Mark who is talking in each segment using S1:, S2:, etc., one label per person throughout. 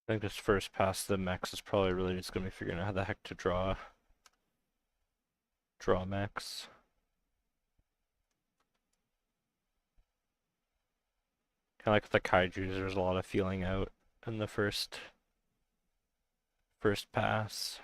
S1: I think this first pass the mechs is probably really just gonna be figuring out how the heck to draw mechs. Kinda like with the kaijus, there's a lot of feeling out in the first pass.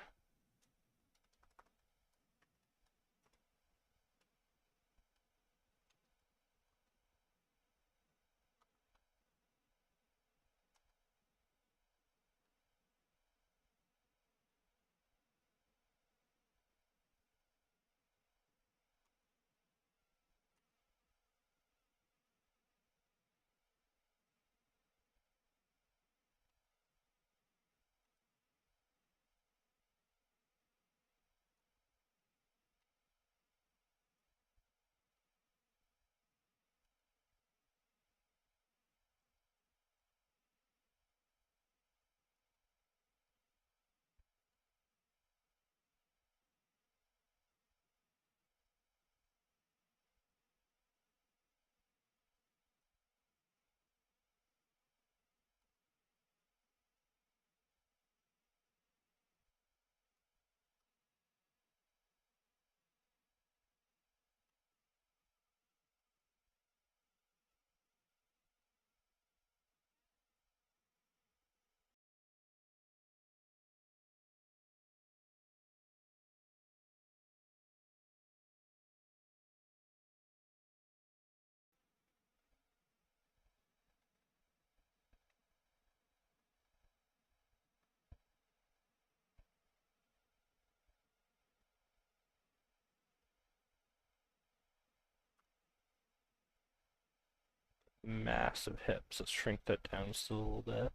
S1: Massive hips. Let's shrink that down just a little bit.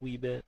S1: Wee bit.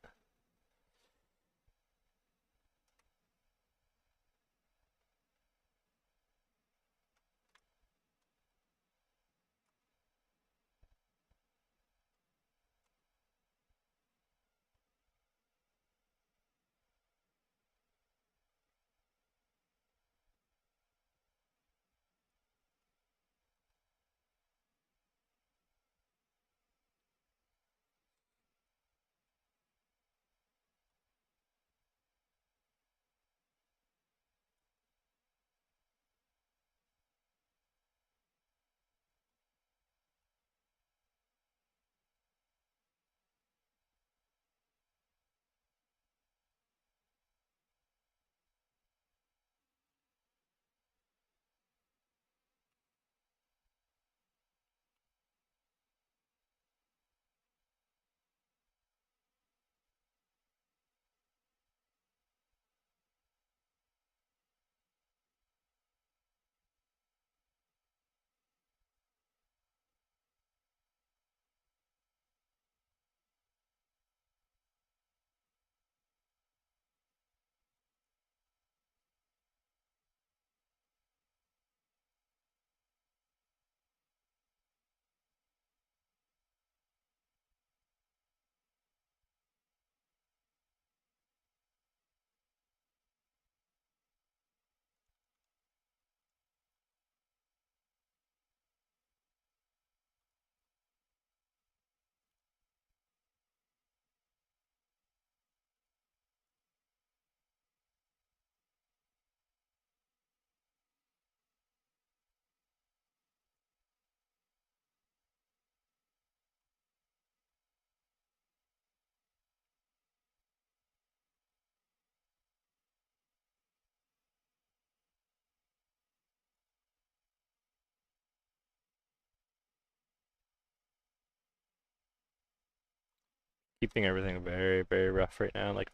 S1: Keeping everything very, very rough right now, like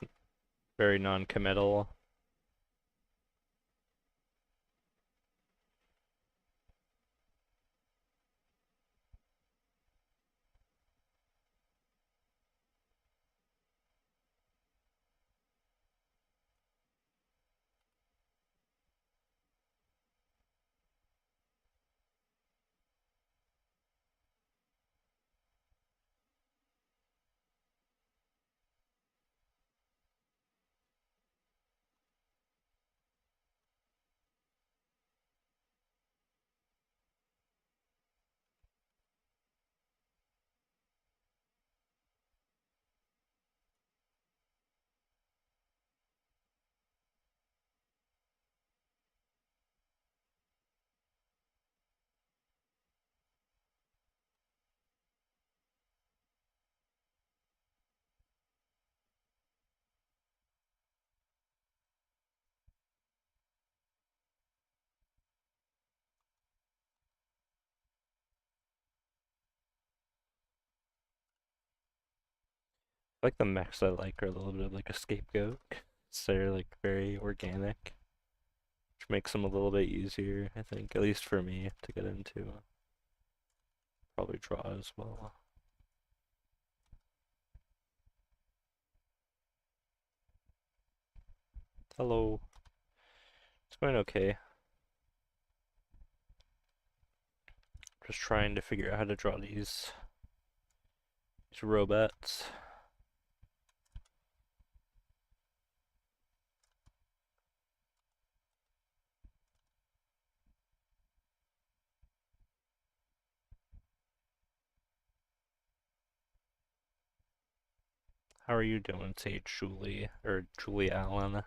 S1: very non-committal. Like the mechs I like are a little bit of like a scapegoat. So they're like very organic, which makes them a little bit easier, I think, at least for me, to get into. Probably draw as well. Hello. It's going okay. Just trying to figure out how to draw these robots. How are you doing, say Julie or Julie Allen?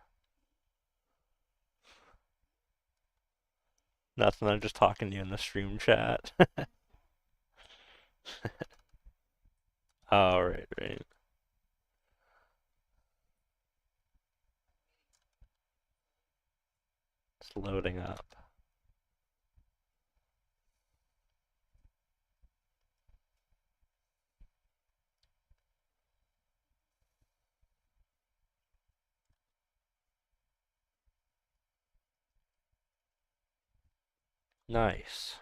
S1: Nothing, I'm just talking to you in the stream chat. Oh, right, right. It's loading up. Nice.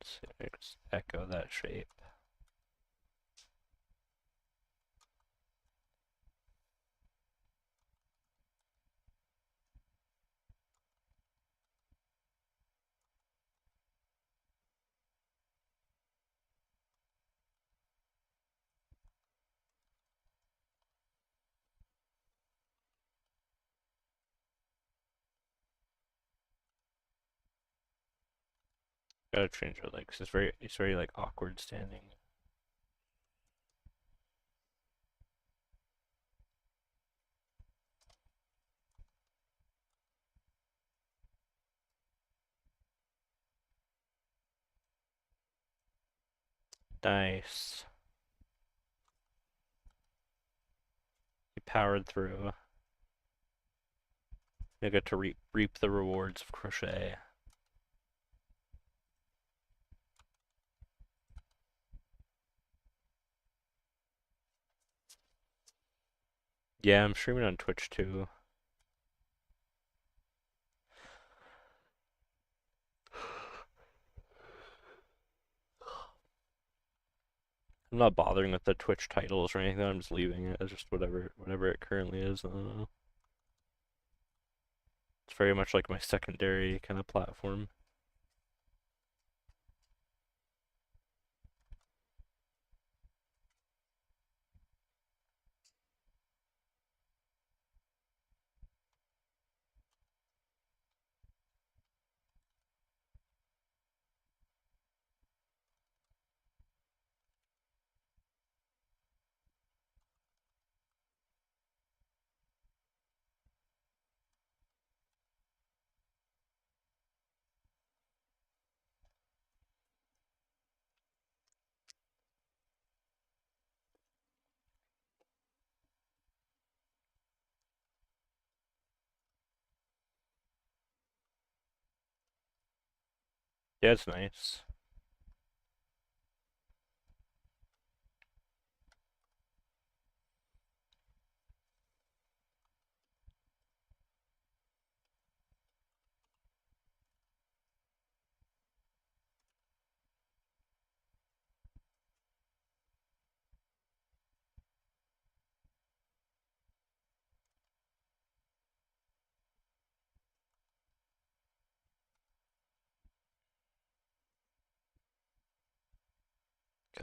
S1: Let's see, let's echo that shape. Gotta change her legs. It's very like awkward standing. Nice. You powered through. You get to reap the rewards of crochet. Yeah, I'm streaming on Twitch too. I'm not bothering with the Twitch titles or anything. I'm just leaving it as just whatever it currently is. I don't know. It's very much like my secondary kind of platform. Yeah, it's nice.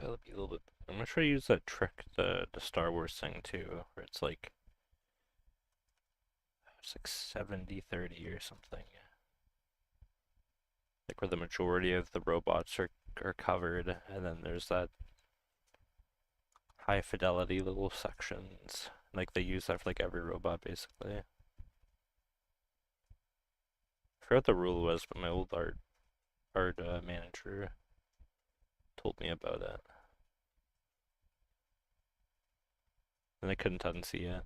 S1: Gotta be a little bit. I'm gonna try to use that trick, the Star Wars thing too, where it's like 70-30 or something. Like where the majority of the robots are covered, and then there's that high fidelity little sections. Like they use that for like every robot basically. I forgot what the rule was, but my old art manager told me about it. and I couldn't unsee it.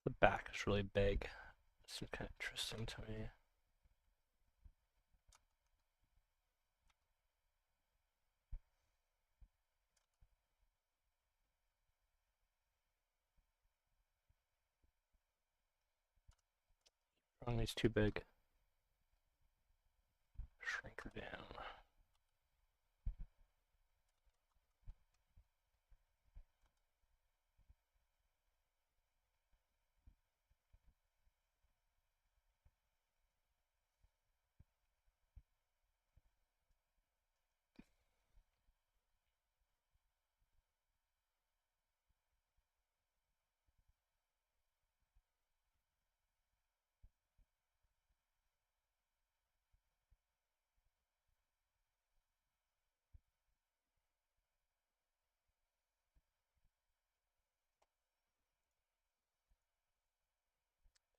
S1: The back is really big. It's kind of interesting to me. Wrongly's too big. Shrink her down.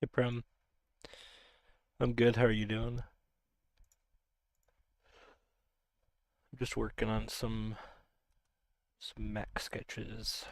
S1: Hey Prem, I'm good. How are you doing? I'm just working on some mech sketches.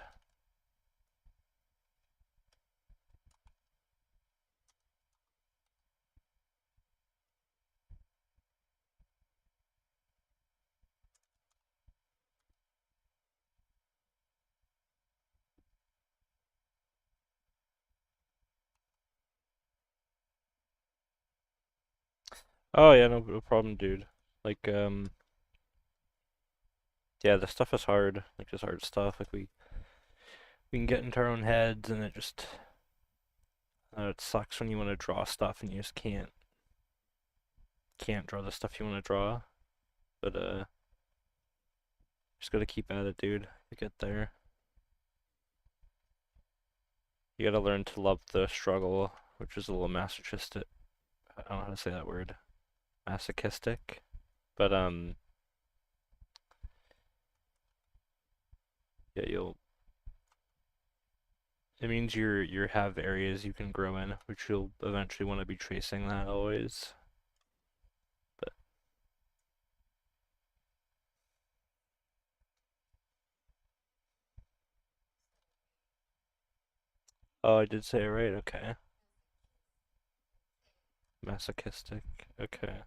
S1: Oh yeah, no problem, dude. Like yeah, the stuff is hard. Like just hard stuff. Like we can get into our own heads, and it sucks when you want to draw stuff and you just can't draw the stuff you want to draw. But just gotta keep at it, dude. You get there. You gotta learn to love the struggle, which is a little masochistic. I don't know how to say that word. Masochistic. But yeah, you'll. It means you have areas you can grow in, which you'll eventually want to be tracing that always. But oh, I did say it right. Okay, masochistic. Okay.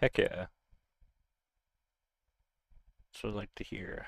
S1: Heck yeah. That's what I'd like to hear.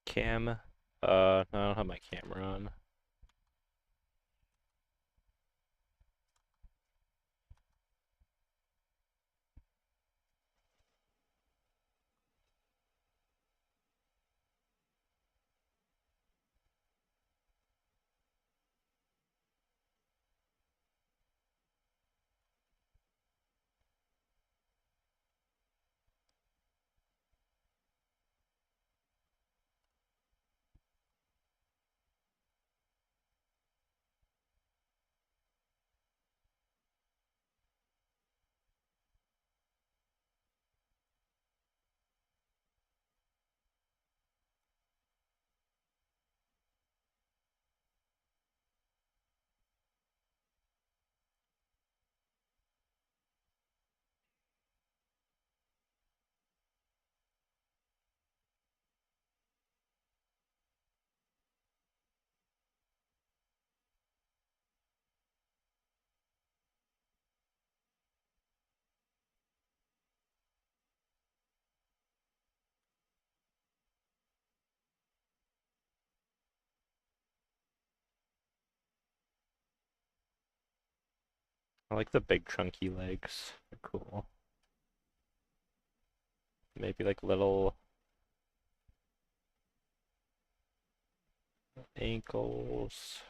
S1: Cam. No, I don't have my camera on. I like the big chunky legs. They're cool. Maybe like little ankles.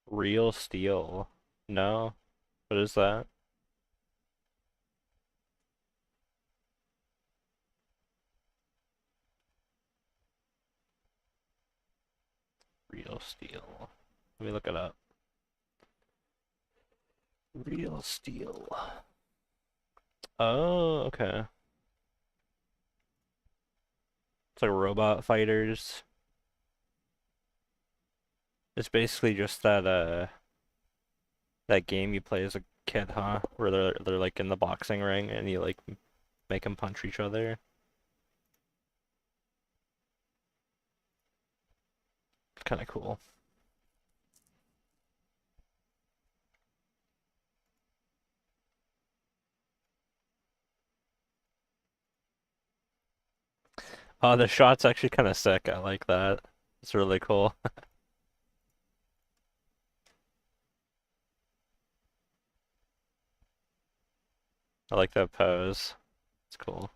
S1: Real steel. No? What is that? Real steel. Let me look it up. Real steel. Oh, okay. It's like robot fighters. It's basically just that game you play as a kid, huh? Where they're like in the boxing ring and you like make them punch each other. It's kind of cool. The shot's actually kind of sick. I like that. It's really cool. I like that pose. It's cool.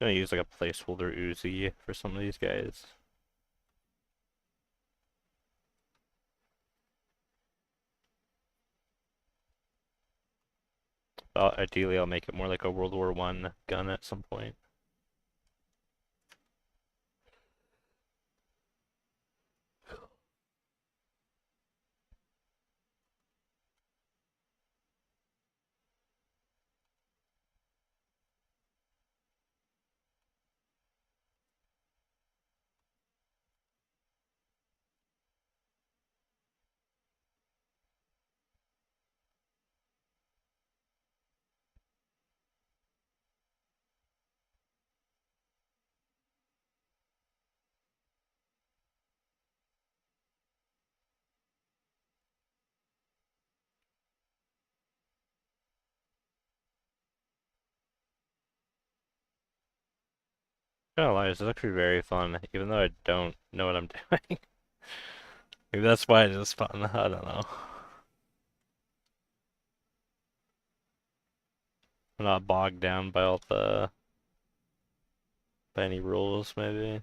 S1: Gonna use like a placeholder Uzi for some of these guys. Ideally, I'll make it more like a World War I gun at some point. Gonna lie, this is actually very fun, even though I don't know what I'm doing. Maybe that's why it is fun. I don't know. I'm not bogged down by all the by any rules, maybe.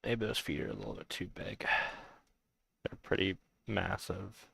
S1: Maybe those feet are a little bit too big. They're pretty massive.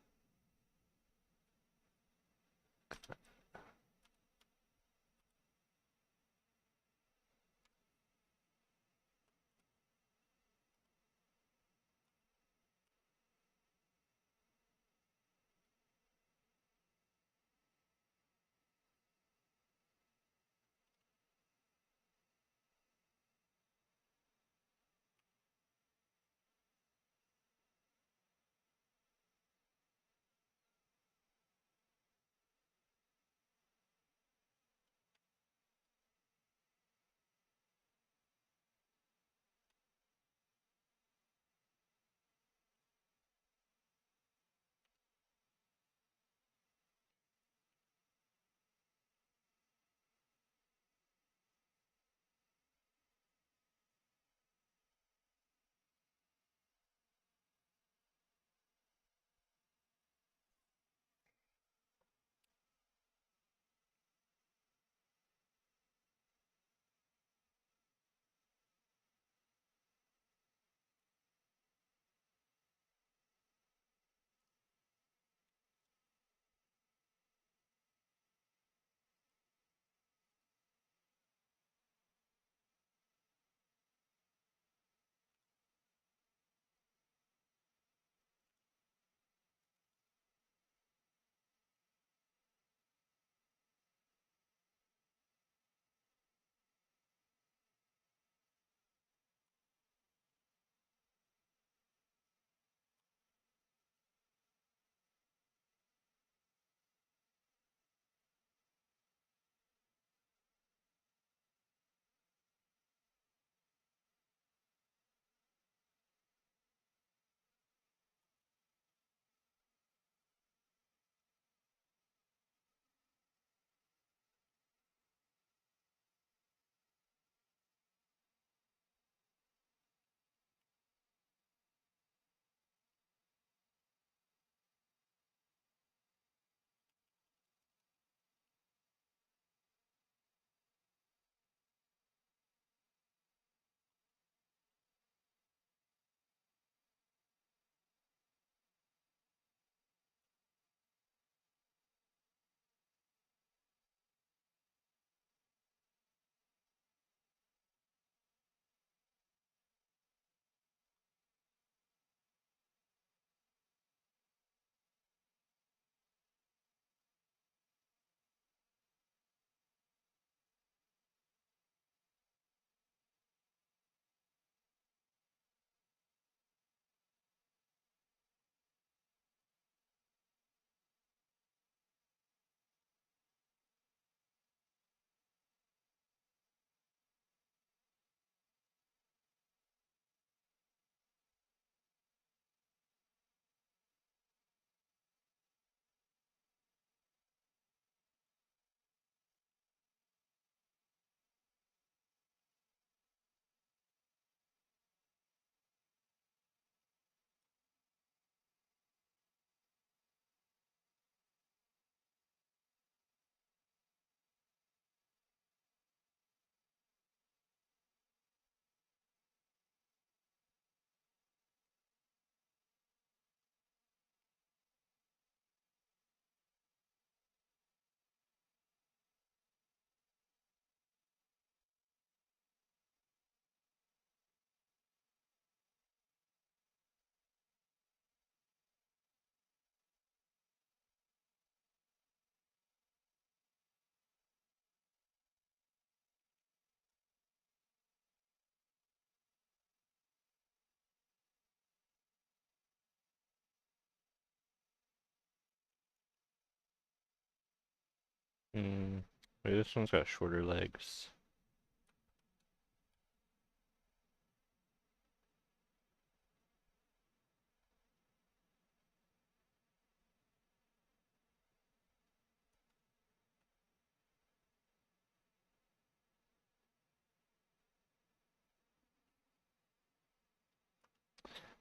S1: Hmm. Maybe this one's got shorter legs.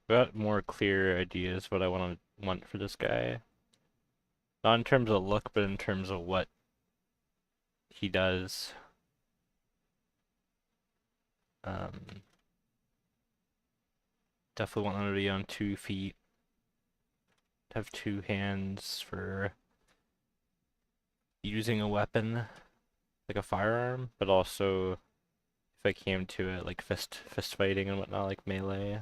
S1: Got more clear ideas what I want for this guy. Not in terms of look, but in terms of what he does. Um, Definitely want him to be on 2 feet, have 2 hands for using a weapon, like a firearm, but also if I came to it, like fist fighting and whatnot, like melee.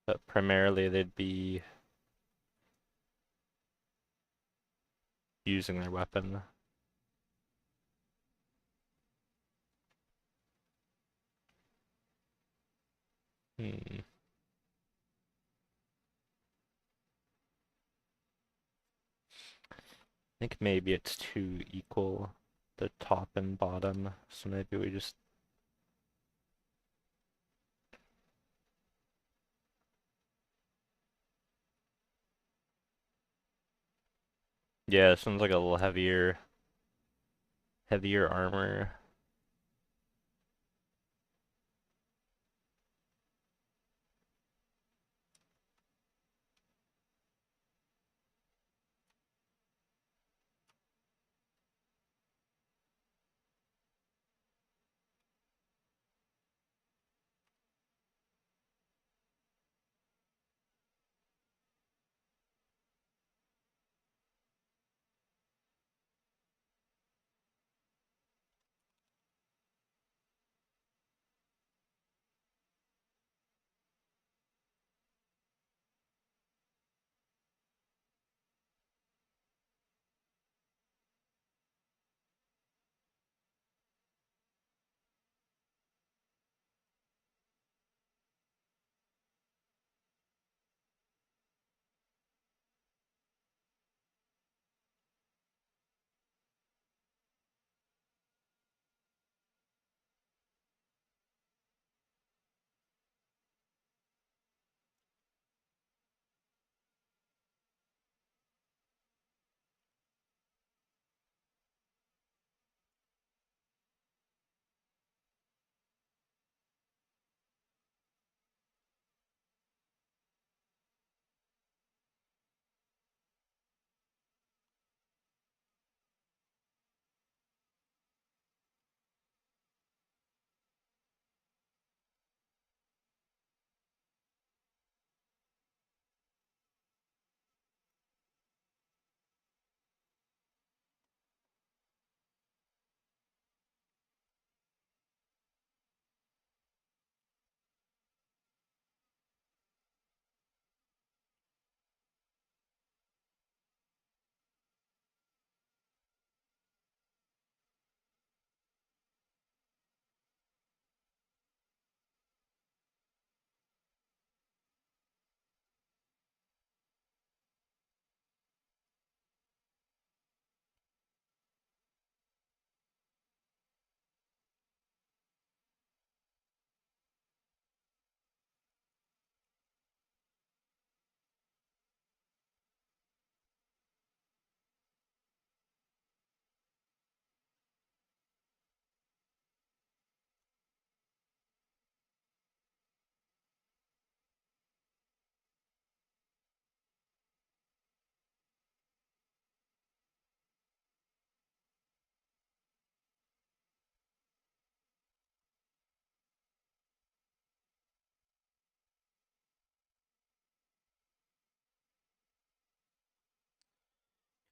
S1: But primarily they'd be using their weapon. Hmm. I think maybe it's too equal, the top and bottom, so maybe we just... Yeah, this one's like a little heavier armor.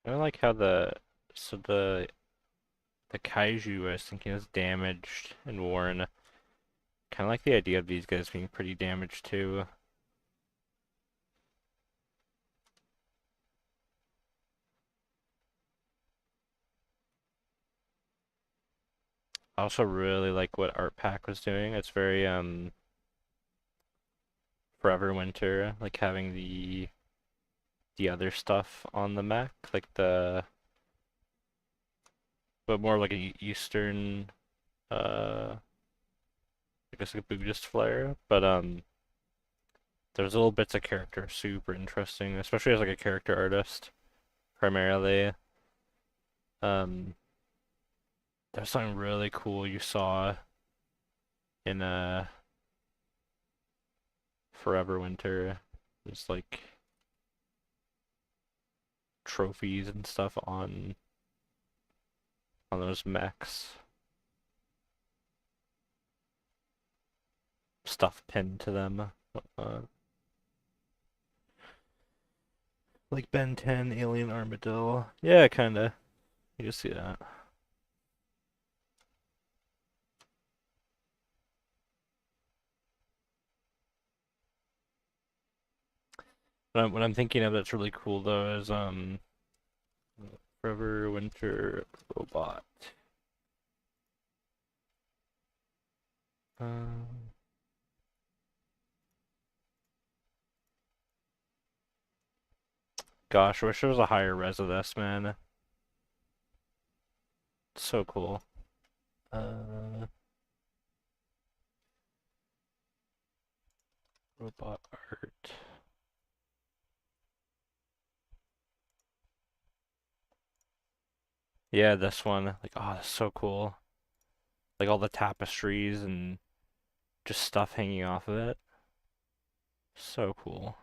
S1: I like how so the kaiju I was thinking is damaged and worn. Kind of like the idea of these guys being pretty damaged too. I also really like what Art Pack was doing. It's very Forever Winter, like having the other stuff on the mech, like but more like a Eastern, I guess like a Buddhist flair. But there's little bits of character super interesting, especially as like a character artist primarily. Um, there's something really cool you saw in Forever Winter. There's like trophies and stuff on those mechs, stuff pinned to them. Like Ben 10, Alien Armadillo. Yeah, kinda. You can see that. What I'm thinking of that's really cool though is Forever Winter Robot. Um, gosh, I wish there was a higher res of this, man. It's so cool. Uh, Robot art. Yeah, this one. Like, oh, that's so cool. Like all the tapestries and just stuff hanging off of it. So cool.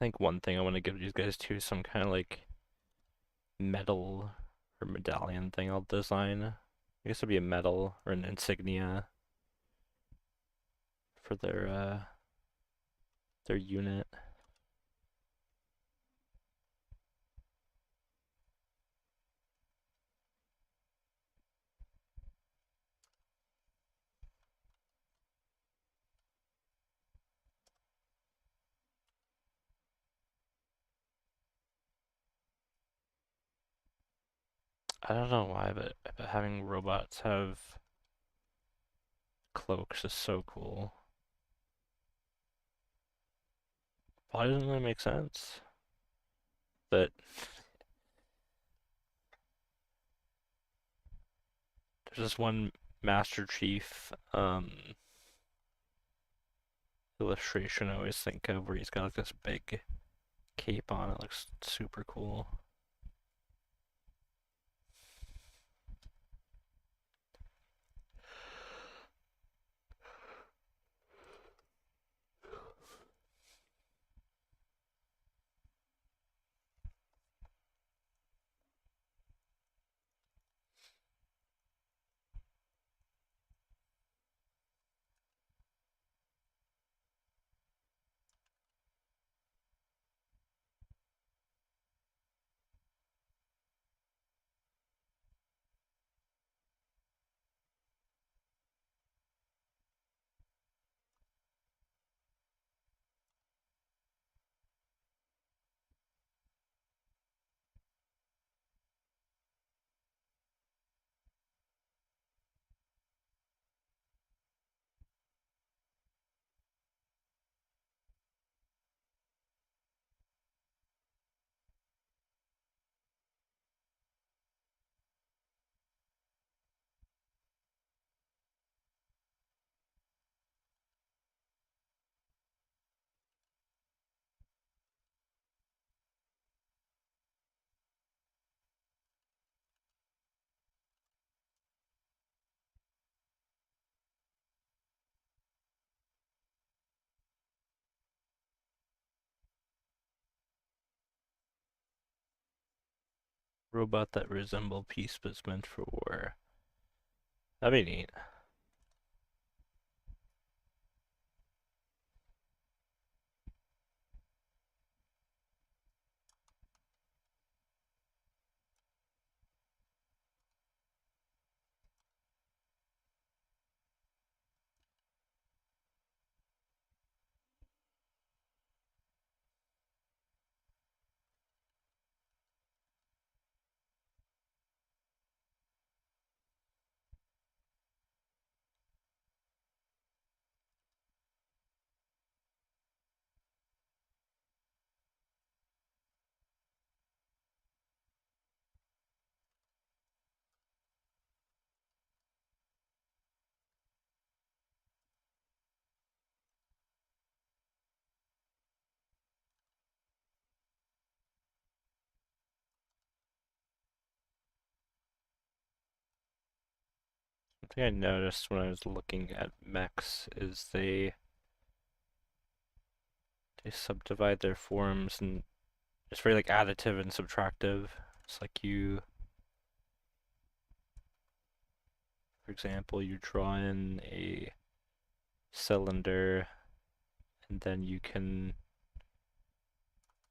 S1: I think one thing I want to give these guys too is some kind of like medal or medallion thing I'll design. I guess it'll be a medal or an insignia for their unit. I don't know why, but having robots have cloaks is so cool. Why doesn't that make sense? But there's this one Master Chief illustration I always think of where he's got like this big cape on. It looks super cool. Robot that resemble peace but is meant for war. That'd be neat. Something I noticed when I was looking at mechs is they subdivide their forms, and it's very like additive and subtractive. It's like for example, you draw in a cylinder, and then you can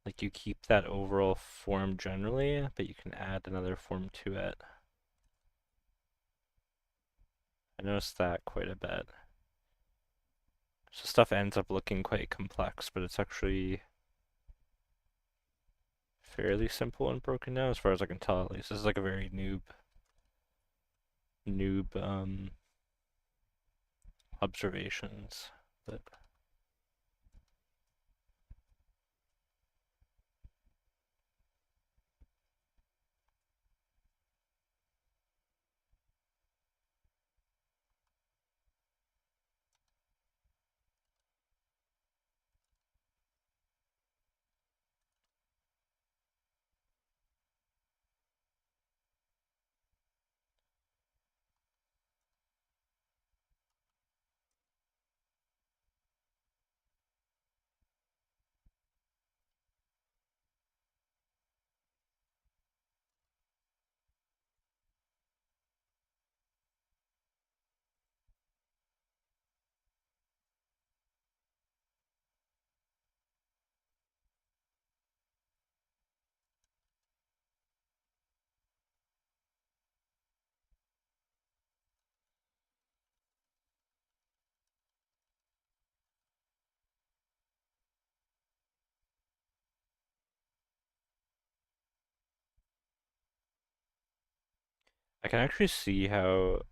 S1: like you keep that overall form generally, but you can add another form to it. I noticed that quite a bit. So stuff ends up looking quite complex, but it's actually fairly simple and broken down as far as I can tell at least. This is like a very noob observations. But I can actually see how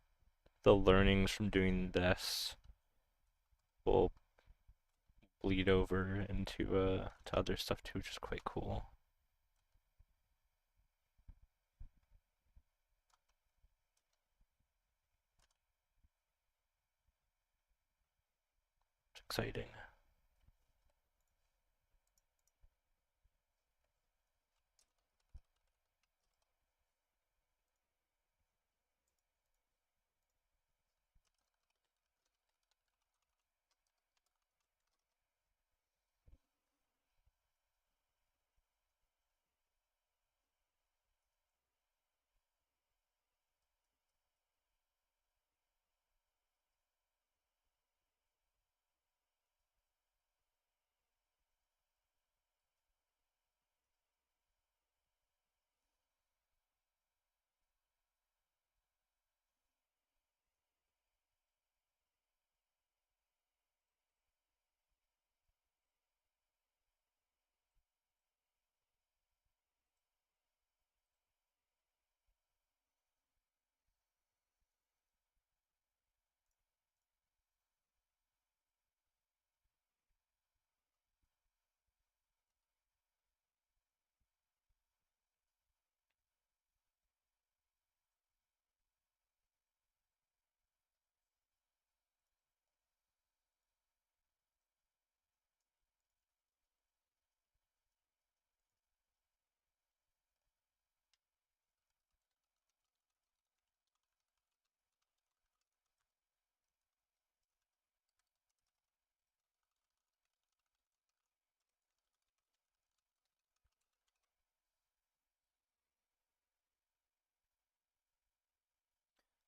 S1: the learnings from doing this will bleed over into to other stuff too, which is quite cool. It's exciting.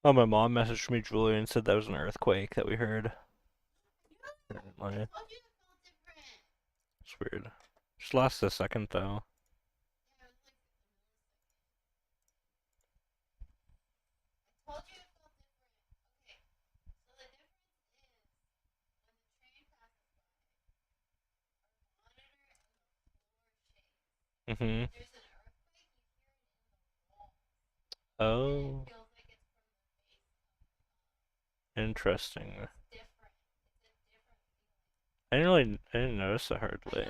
S1: Oh, my mom messaged me, Julia, and said that was an earthquake that we heard. Apparently. It's weird. Just lost a second though. Mhm. Oh, interesting. I didn't notice it hardly.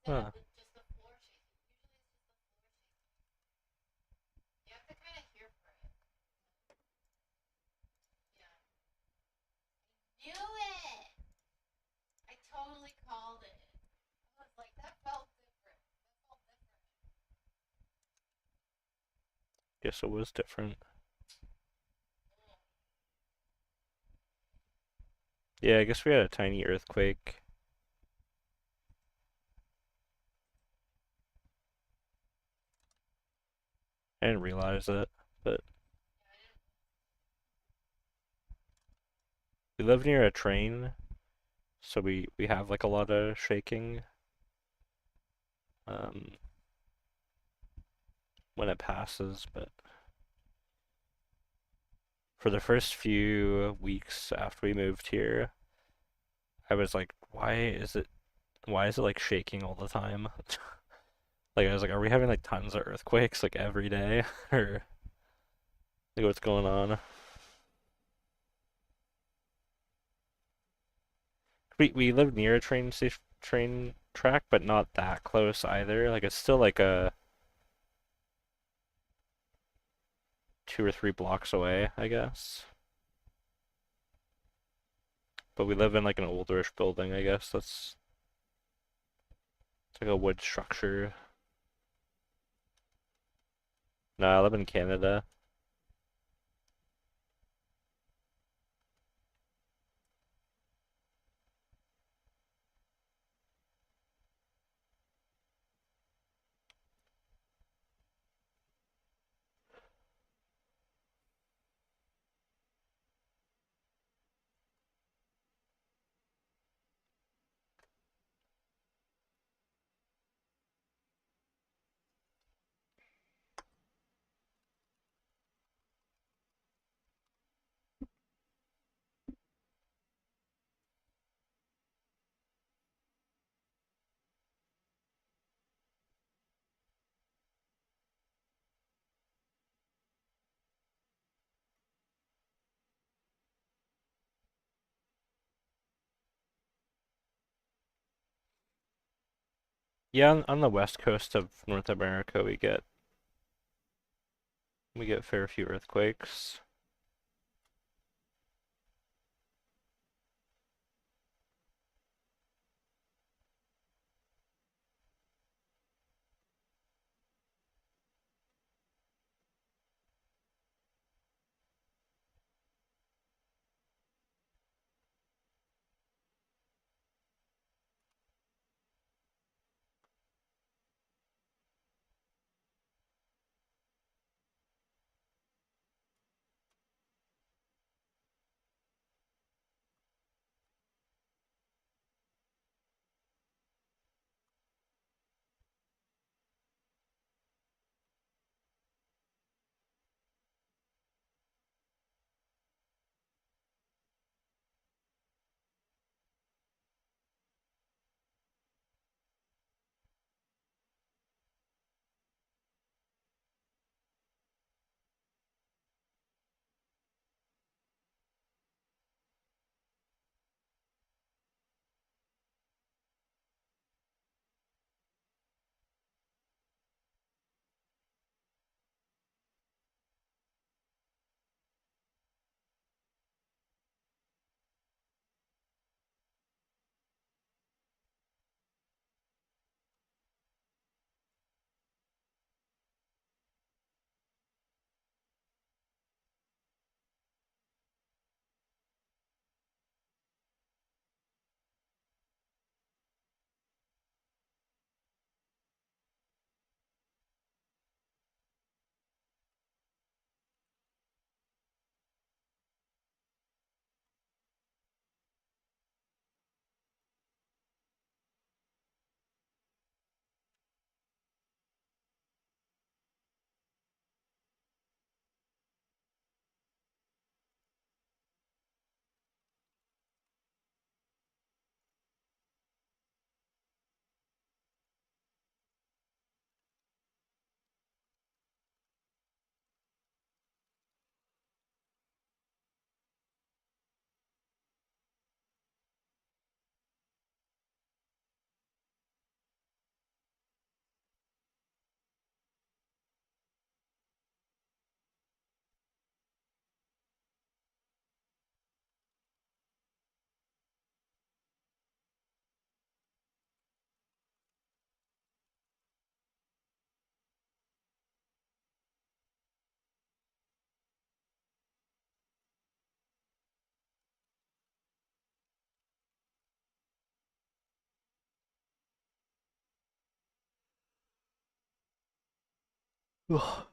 S1: Huh. Guess it was different. Yeah, I guess we had a tiny earthquake. I didn't realize it, but we live near a train, so we have like a lot of shaking um when it passes, but for the first few weeks after we moved here, I was like, why is it like shaking all the time? Like I was like, are we having like tons of earthquakes like every day or like what's going on? We live near a train track, but not that close either. Like it's still like a 2 or 3 blocks away, I guess. But we live in like an olderish building, I guess. It's like a wood structure. No, I live in Canada. Yeah, on the west coast of North America, we get fair few earthquakes. Ugh.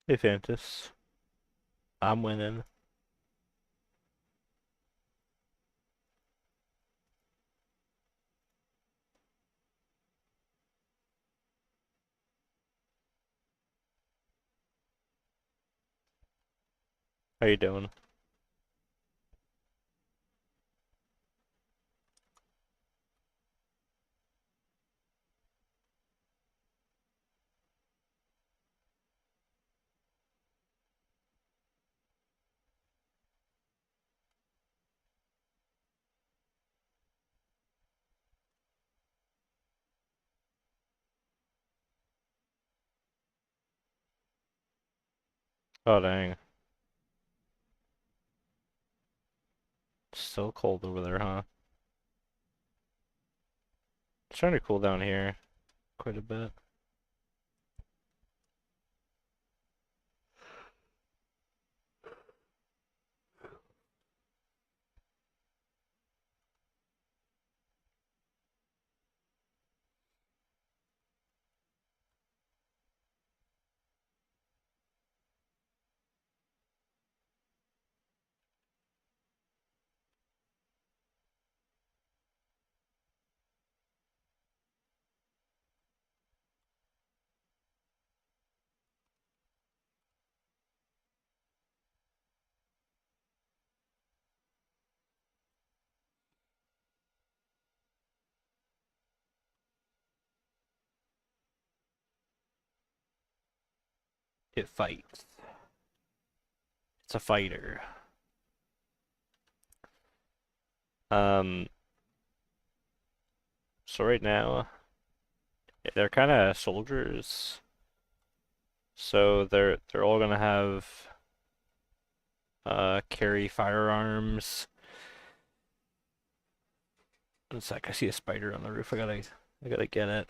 S1: Hey, Fantas. I'm winning. How you doing? Oh, dang. Still cold over there, huh? It's trying to cool down here quite a bit. It fights. It's a fighter. Um, so right now, they're kind of soldiers. So they're all gonna have carry firearms. One sec, I see a spider on the roof. I gotta get it.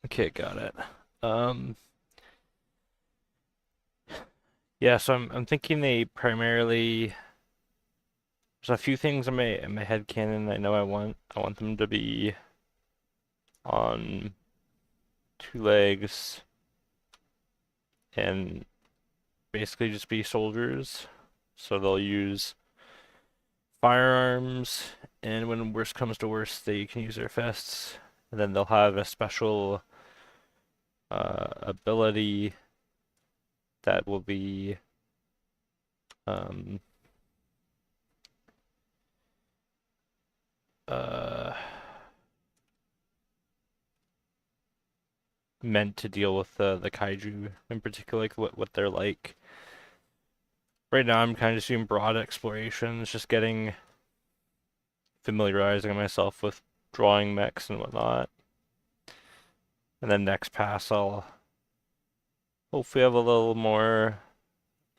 S1: Okay, got it. Um, yeah, so I'm thinking they primarily there's a few things in my head canon I know I want them to be on two legs and basically just be soldiers. So they'll use firearms, and when worst comes to worst, they can use their fists. And then they'll have a special ability that will be um, uh, meant to deal with the kaiju in particular, like what they're like. Right now, I'm kind of just doing broad explorations, just getting familiarizing myself with drawing mechs and whatnot. And then next pass, I'll hopefully have a little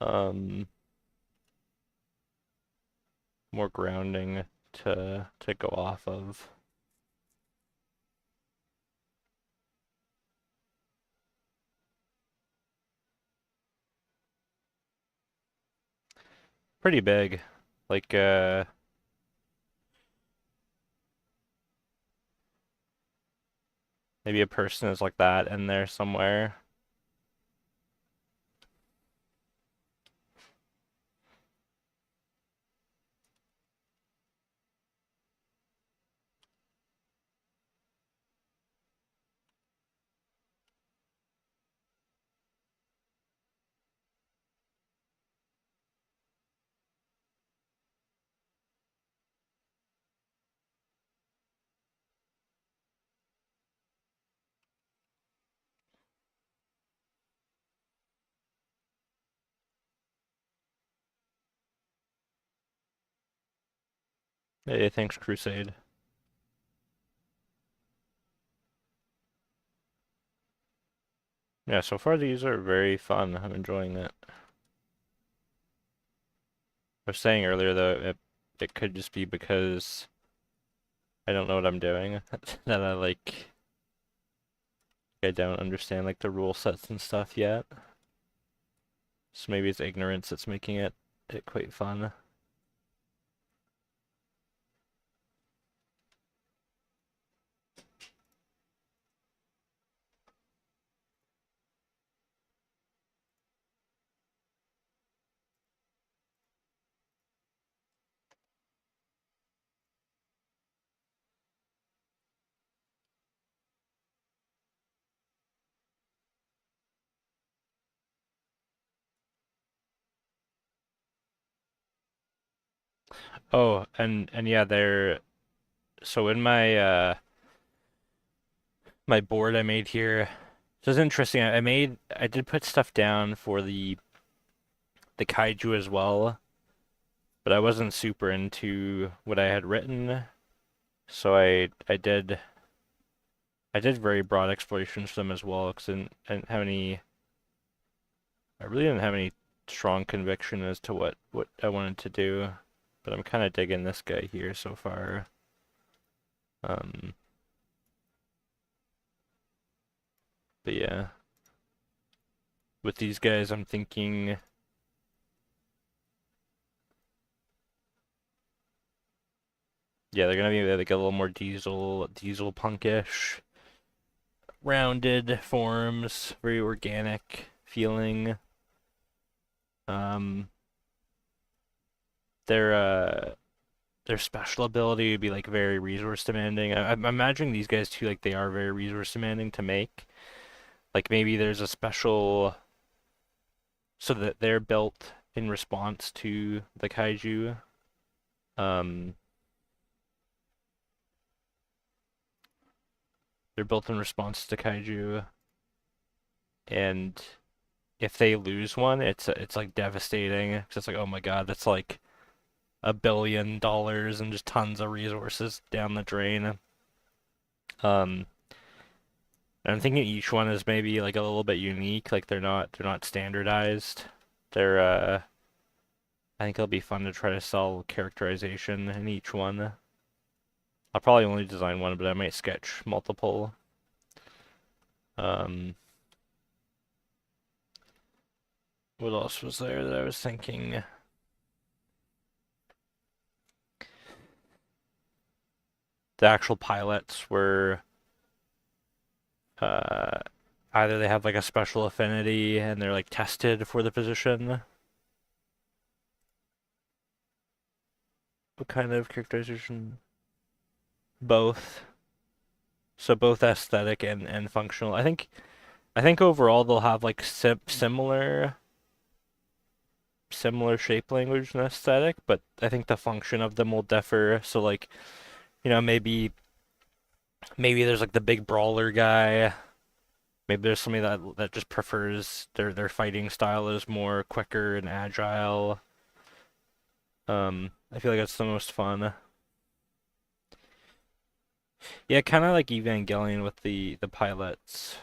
S1: um, more grounding to go off of. Pretty big, like Maybe a person is like that in there somewhere. Hey, thanks, Crusade. Yeah, so far these are very fun. I'm enjoying it. I was saying earlier though, it could just be because I don't know what I'm doing. That I don't understand like the rule sets and stuff yet. So maybe it's ignorance that's making it quite fun. Oh, and yeah, they're so in my board I made here. So it's interesting. I did put stuff down for the kaiju as well, but I wasn't super into what I had written. So I did very broad explorations for them as well because I didn't have any I really didn't have any strong conviction as to what I wanted to do, but I'm kind of digging this guy here so far. Um, but yeah, with these guys, I'm thinking, yeah, they're gonna be like a little more diesel punkish, rounded forms, very organic feeling. Um, their their special ability would be like very resource demanding. I'm imagining these guys too, like they are very resource demanding to make. Like maybe there's a special so that they're built in response to the kaiju. Um, they're built in response to kaiju, and if they lose one, it's like devastating. 'Cause it's like, oh my God, that's like $1 billion and just tons of resources down the drain. Um, and I'm thinking each one is maybe like a little bit unique. Like they're not standardized. They're I think it'll be fun to try to sell characterization in each one. I'll probably only design one, but I might sketch multiple. Um, what else was there that I was thinking? The actual pilots were uh, either they have like a special affinity and they're like tested for the position. What kind of characterization? Both. So both aesthetic and functional. I think overall they'll have like similar shape language and aesthetic, but I think the function of them will differ. So like, you know, maybe there's like the big brawler guy. Maybe there's somebody that just prefers their fighting style is more quicker and agile. I feel like that's the most fun. Yeah, kind of like Evangelion with the pilots.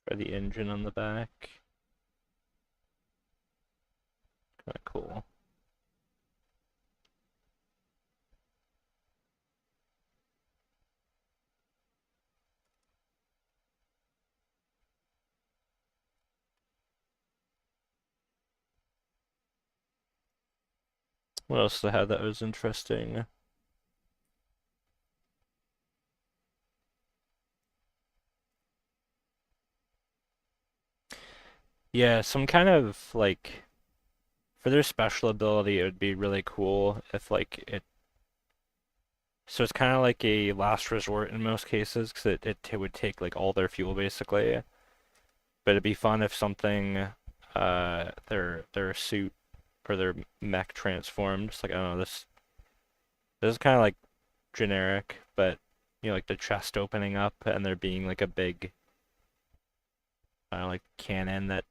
S1: Got the engine on the back. Kinda cool. What else did I have that was interesting? Yeah, some kind of like for their special ability, it would be really cool if like it. So it's kind of like a last resort in most cases, because it would take like all their fuel basically. But it'd be fun if something, their suit or their mech transformed. Just like I don't know, this is kind of like generic, but you know, like the chest opening up and there being like a big, I don't know, like cannon that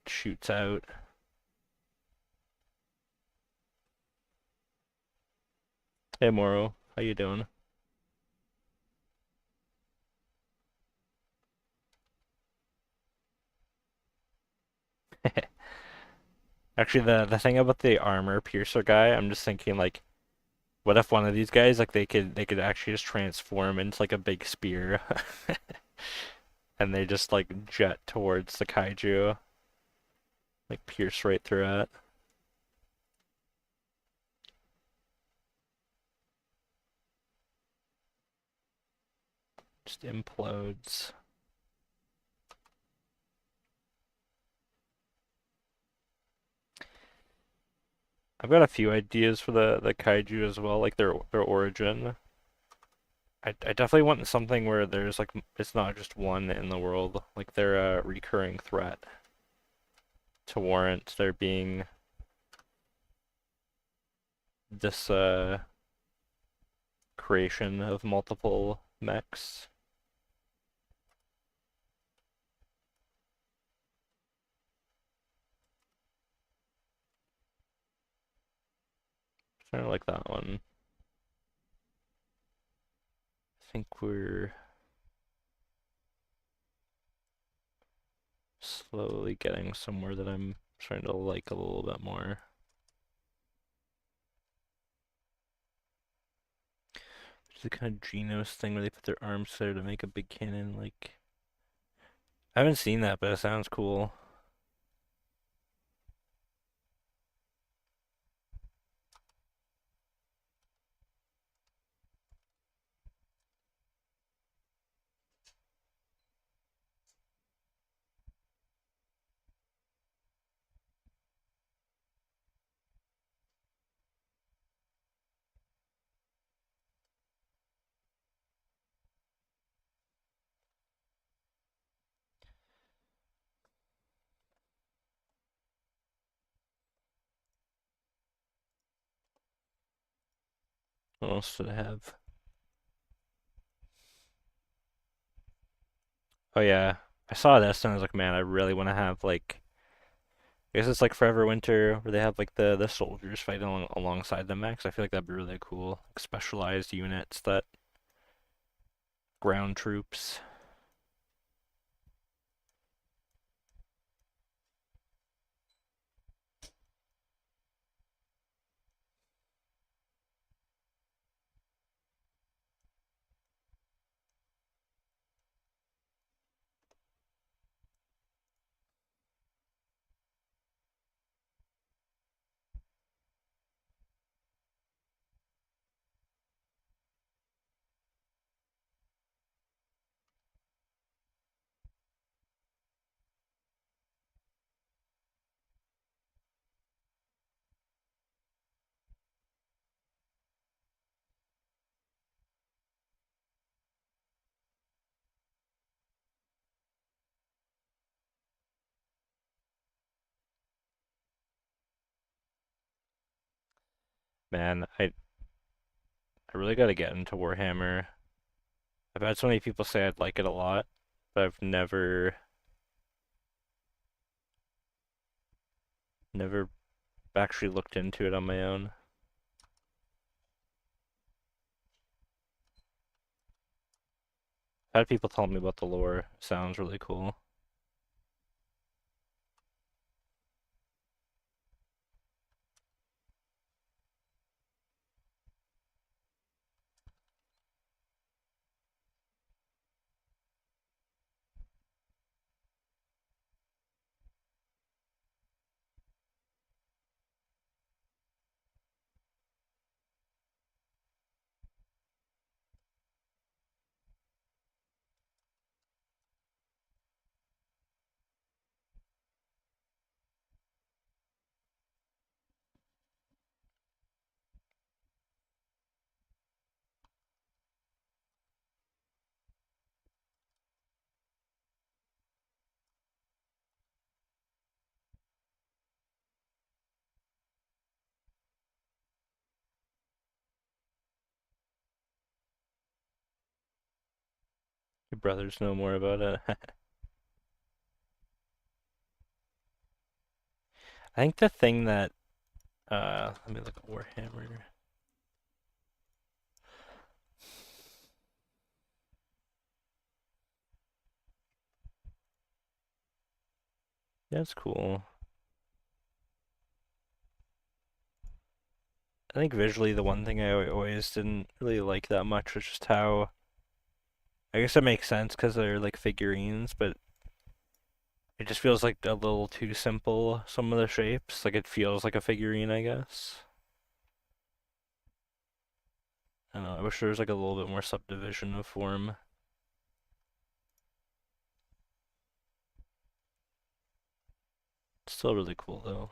S1: shoots out. Hey Moro, how you doing? Actually, the thing about the armor piercer guy, I'm just thinking like, what if one of these guys like they could actually just transform into like a big spear, and they just like jet towards the kaiju, like pierce right through it, just implodes. I've got a few ideas for the kaiju as well, like their origin. I definitely want something where there's like it's not just one in the world, like they're a recurring threat to warrant there being this creation of multiple mechs. Kind of like that one. I think we're slowly getting somewhere that I'm trying to like a little bit more. There's the kind of Genos thing where they put their arms there to make a big cannon. Like, I haven't seen that, but it sounds cool. What else did I have? Oh yeah, I saw this and I was like, man, I really want to have like, I guess it's like Forever Winter where they have like the soldiers fighting alongside the mechs. I feel like that'd be really cool. Like specialized units that ground troops. Man, I really got to get into Warhammer. I've had so many people say I'd like it a lot, but I've never actually looked into it on my own. I've had people tell me about the lore. Sounds really cool. Your brothers know more about it. I think the thing that let me look at Warhammer. Yeah, it's cool. I think visually the one thing I always didn't really like that much was just how I guess it makes sense because they're like figurines, but it just feels like a little too simple, some of the shapes. Like it feels like a figurine, I guess. I don't know, I wish there was like a little bit more subdivision of form. It's still really cool though.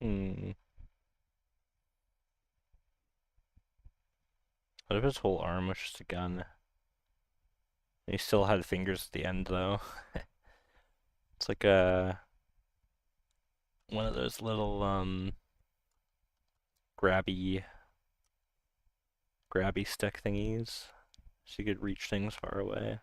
S1: Hmm. What if his whole arm was just a gun? He still had fingers at the end though. It's like a one of those little grabby grabby stick thingies. So you could reach things far away.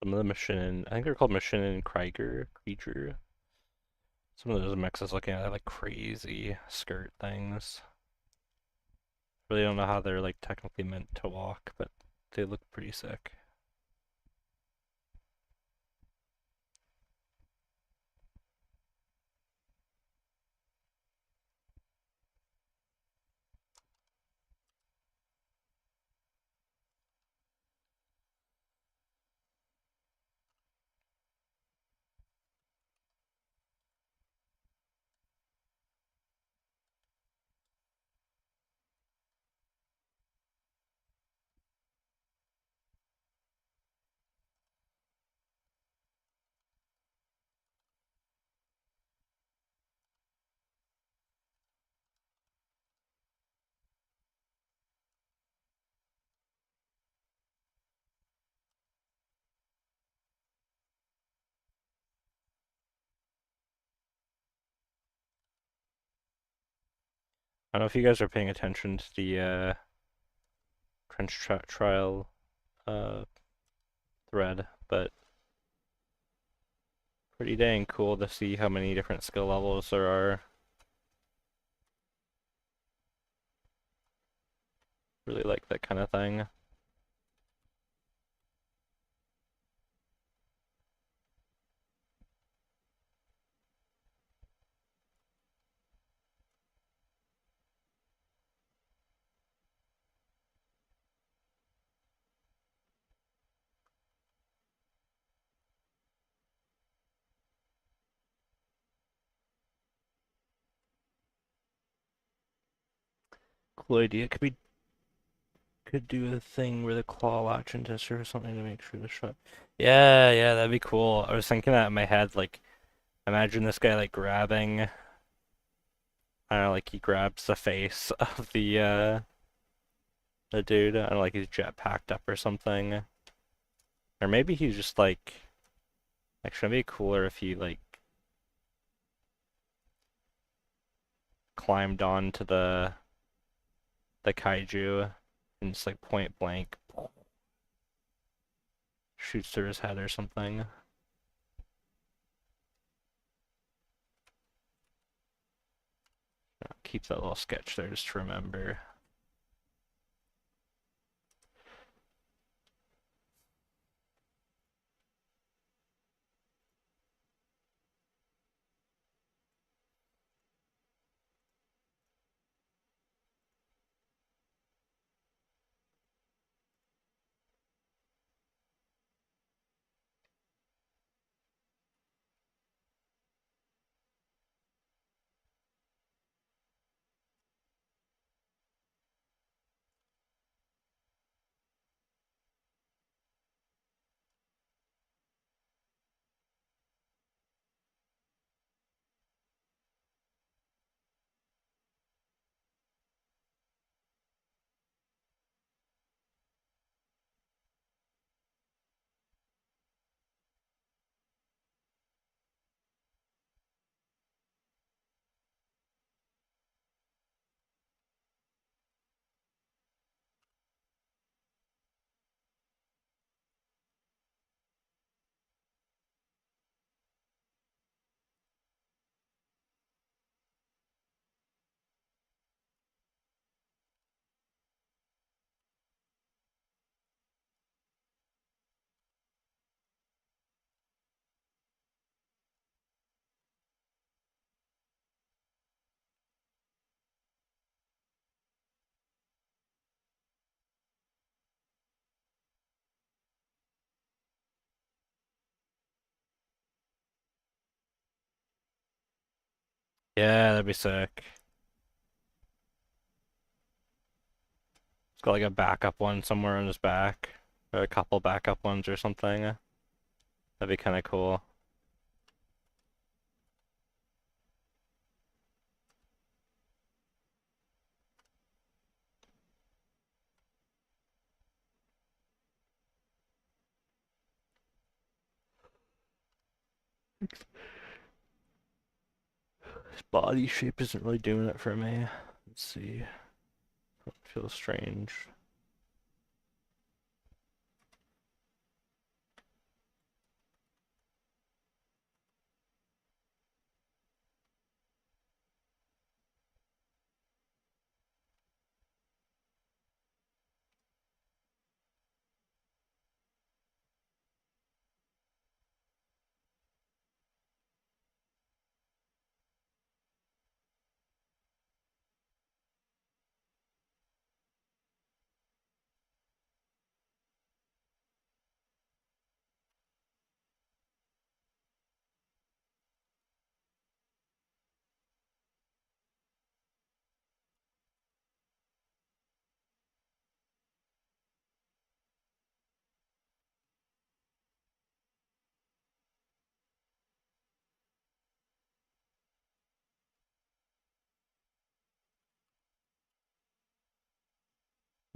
S1: Some of the Machine, I think they're called Machine and Creature. Some of those mechs looking at like crazy skirt things. Really don't know how they're like technically meant to walk, but they look pretty sick. I don't know if you guys are paying attention to the trial uh, thread, but pretty dang cool to see how many different skill levels there are. Really like that kind of thing. Cool idea. Could do a thing where the claw latch into or something to make sure the shot. Yeah, yeah, that'd be cool. I was thinking that in my head, like, imagine this guy like grabbing, I don't know, like he grabs the face of the dude. I don't know, like he's jet packed up or something. Or maybe he's just like, actually, it'd be cooler if he like climbed onto the kaiju and just like point blank shoots through his head or something. Keep that little sketch there just to remember. Yeah, that'd be sick. It's got like a backup one somewhere on his back, or a couple backup ones or something. That'd be kind of cool. His body shape isn't really doing it for me. Let's see. Feels strange.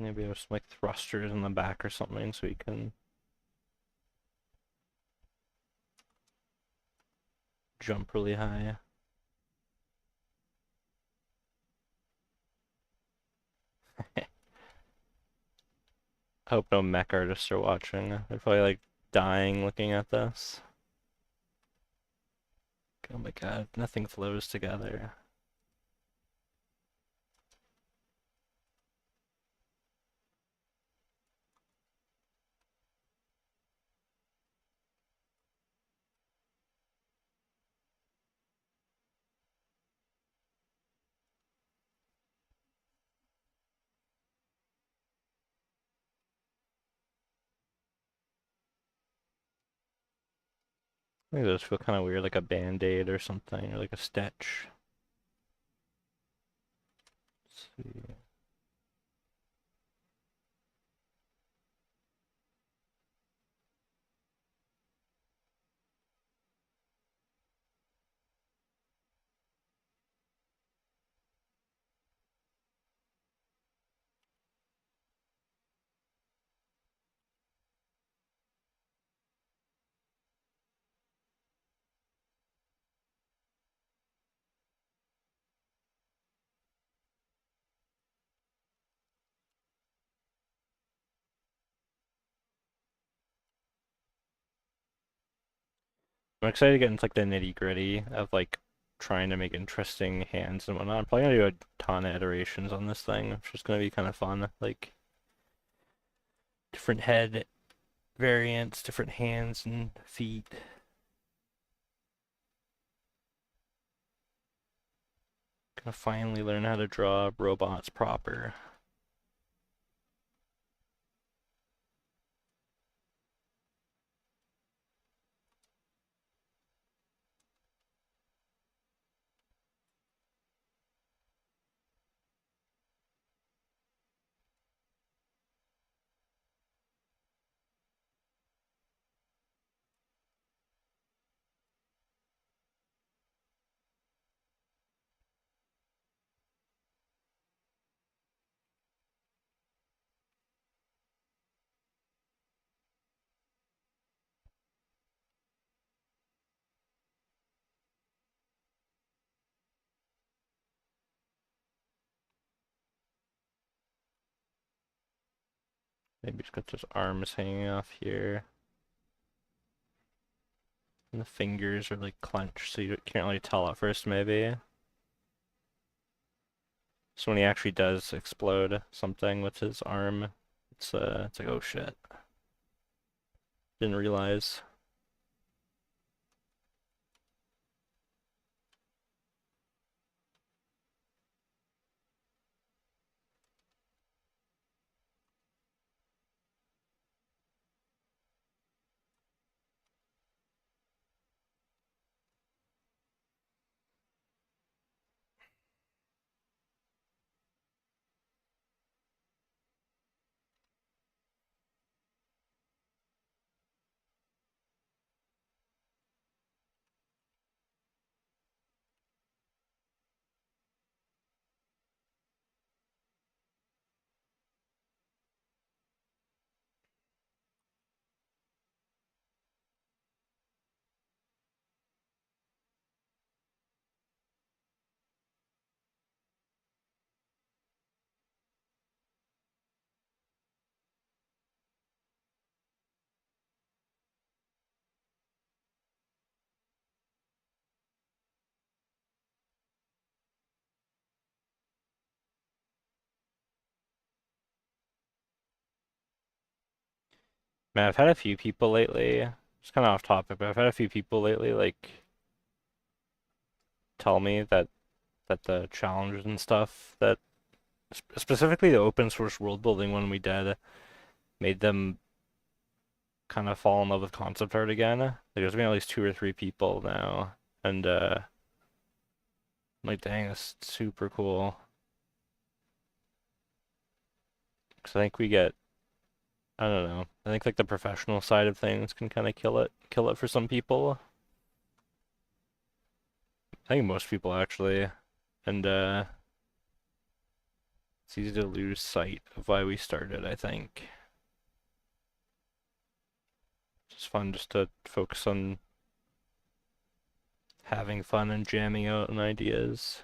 S1: Maybe have some like thrusters in the back or something so we can jump really high. I hope no mech artists are watching. They're probably like dying looking at this. Oh my god, nothing flows together. I think those feel kind of weird, like a band-aid or something, or like a stitch. Let's see. I'm excited to get into like the nitty-gritty of like trying to make interesting hands and whatnot. I'm probably gonna do a ton of iterations on this thing, which is gonna be kind of fun. Like different head variants, different hands and feet. Gonna finally learn how to draw robots proper. Maybe just got those arms hanging off here. And the fingers are like clenched, so you can't really tell at first, maybe. So when he actually does explode something with his arm, it's like, oh shit. Didn't realize. Man, I've had a few people lately, it's kind of off topic, but I've had a few people lately like tell me that the challenges and stuff that specifically the open source world building one we did made them kind of fall in love with concept art again. Like, there's been at least two or three people now, and I'm like, dang, that's super cool. Because I think we get, I don't know, I think like the professional side of things can kind of kill it for some people. I think most people actually, and It's easy to lose sight of why we started, I think. It's fun just to focus on having fun and jamming out on ideas.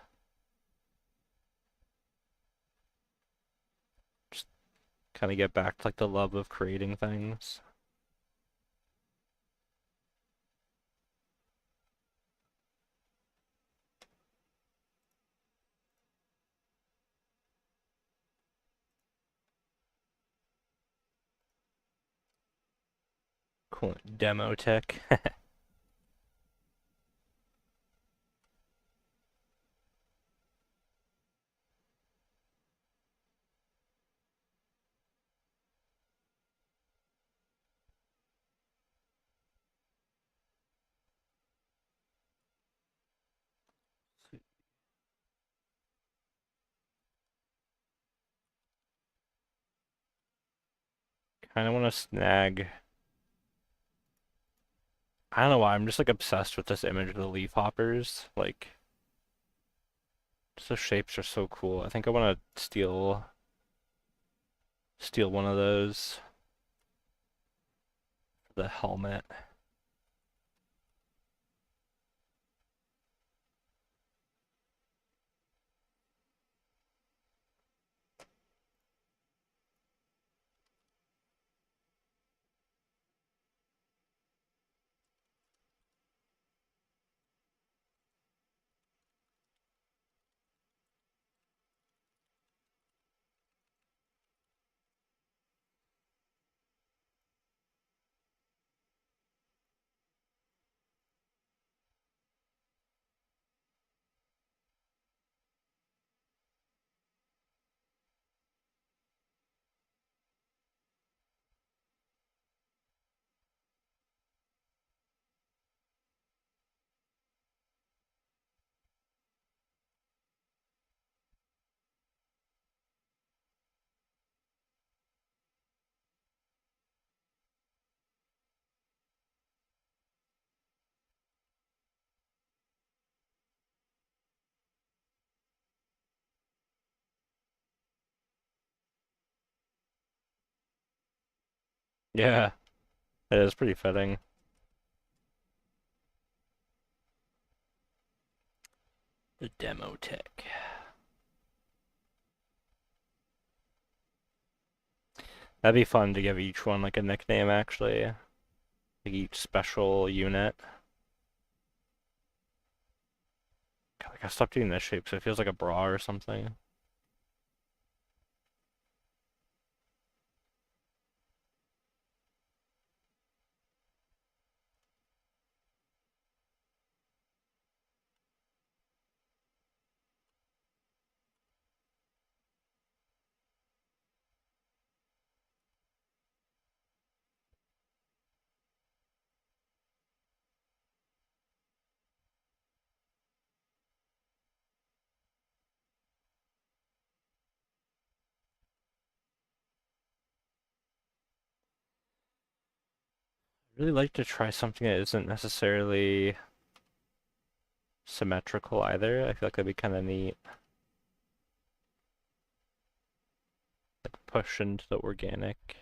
S1: Just kind of get back to like the love of creating things. Cool. Demo tech. Kind of want to snag. I don't know why, I'm just like obsessed with this image of the leaf hoppers. Like, just the shapes are so cool. I think I want to steal one of those for the helmet. Yeah, it is pretty fitting. The demo tech. That'd be fun to give each one like a nickname actually. Like each special unit. God, like I stopped doing this shape so it feels like a bra or something. I'd really like to try something that isn't necessarily symmetrical either. I feel like that'd be kind of neat. Like push into the organic.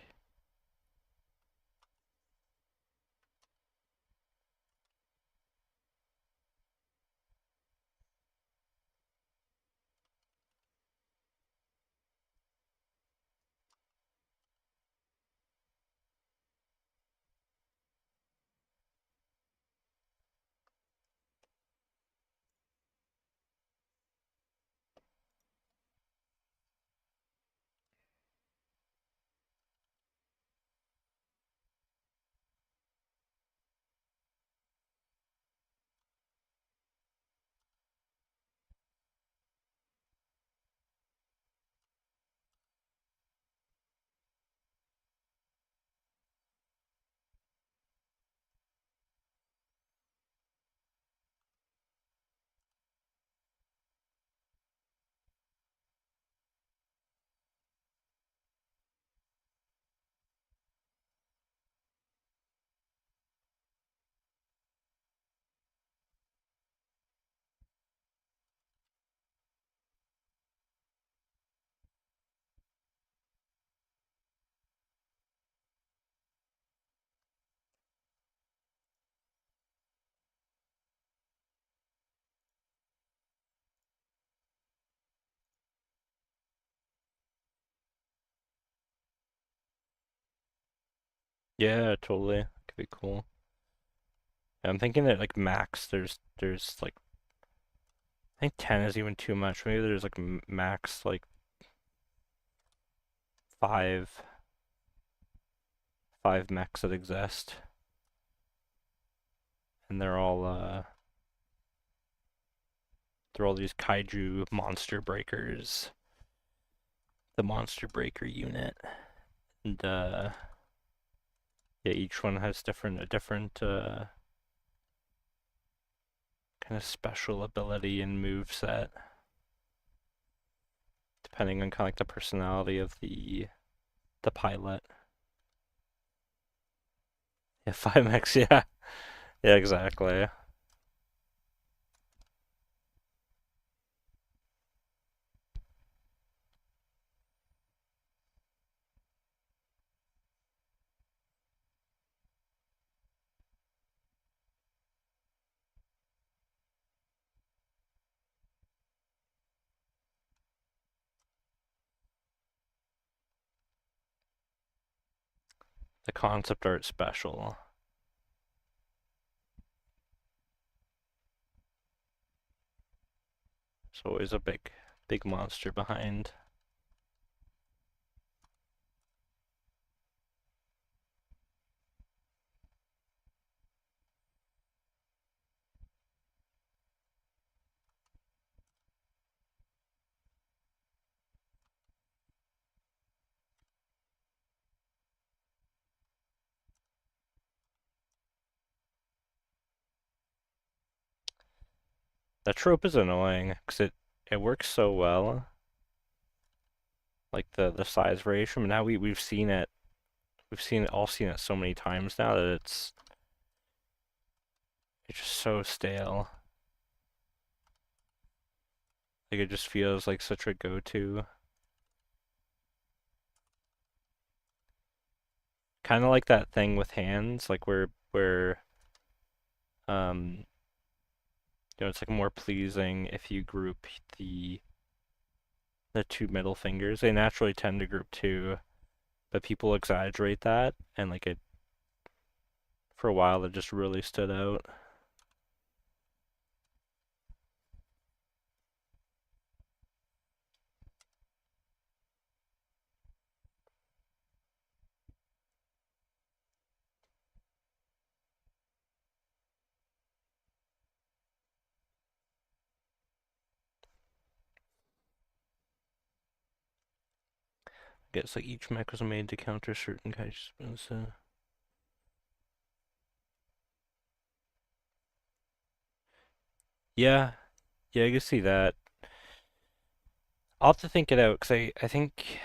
S1: Yeah, totally. Could be cool. I'm thinking that like max, there's like I think 10 is even too much. Maybe there's like max like five five mechs that exist, and they're all these kaiju monster breakers. The monster breaker unit, and yeah, each one has a different kind of special ability and move set, depending on kind of like the personality of the pilot. Yeah, 5x, yeah. Yeah, exactly. The concept art special. There's always a big monster behind. That trope is annoying because it works so well, like the size variation. But now we've seen it so many times now that it's just so stale. Like it just feels like such a go-to. Kind of like that thing with hands, like where um it's like more pleasing if you group the two middle fingers. They naturally tend to group two, but people exaggerate that, and like it for a while it just really stood out. I guess like each mech was made to counter certain kinds of yeah, yeah, I can see that. I'll have to think it out because I think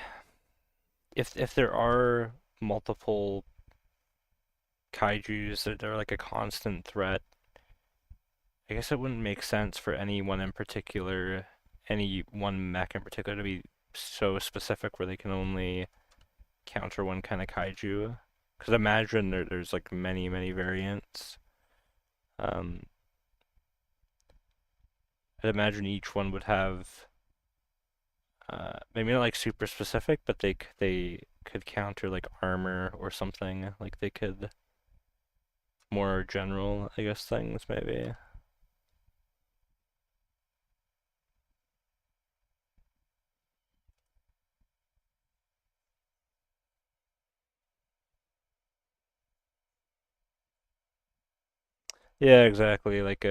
S1: if there are multiple kaijus that are like a constant threat, I guess it wouldn't make sense for any one in particular, any one mech in particular to be so specific where they can only counter one kind of kaiju. Because imagine there's like many variants. Um, I'd imagine each one would have maybe not like super specific, but they could counter like armor or something. Like they could more general, I guess, things maybe. Yeah, exactly. Like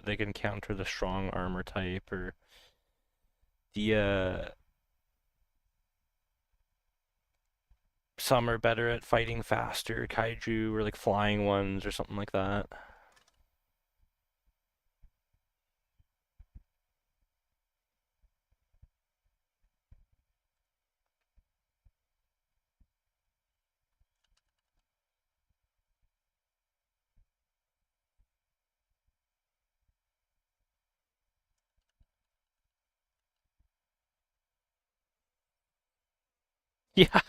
S1: they can counter the strong armor type or the some are better at fighting faster kaiju or like flying ones or something like that. Yeah,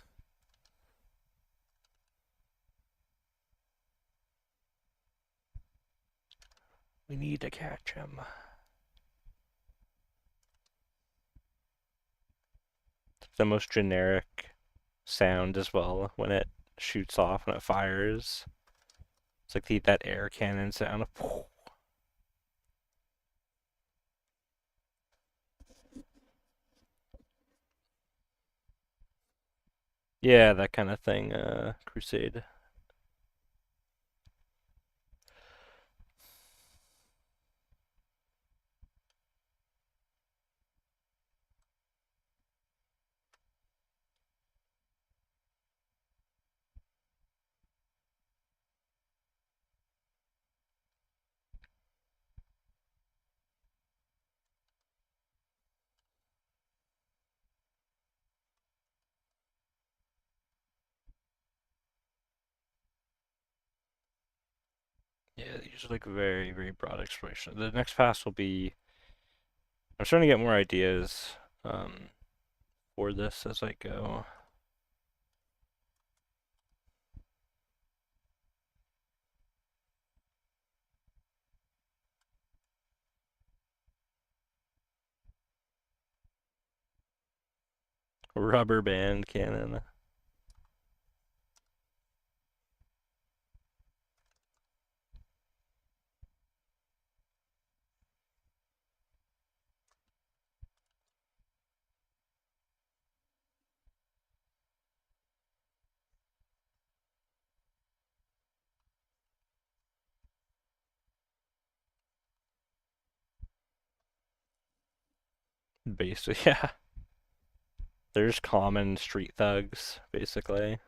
S1: we need to catch him. The most generic sound as well when it shoots off when it fires. It's like that air cannon sound. Yeah, that kind of thing. Crusade. Yeah, these are like very, very broad exploration. The next pass will be. I'm starting to get more ideas for this as I go. Rubber band cannon. Basically, yeah. They're just common street thugs, basically.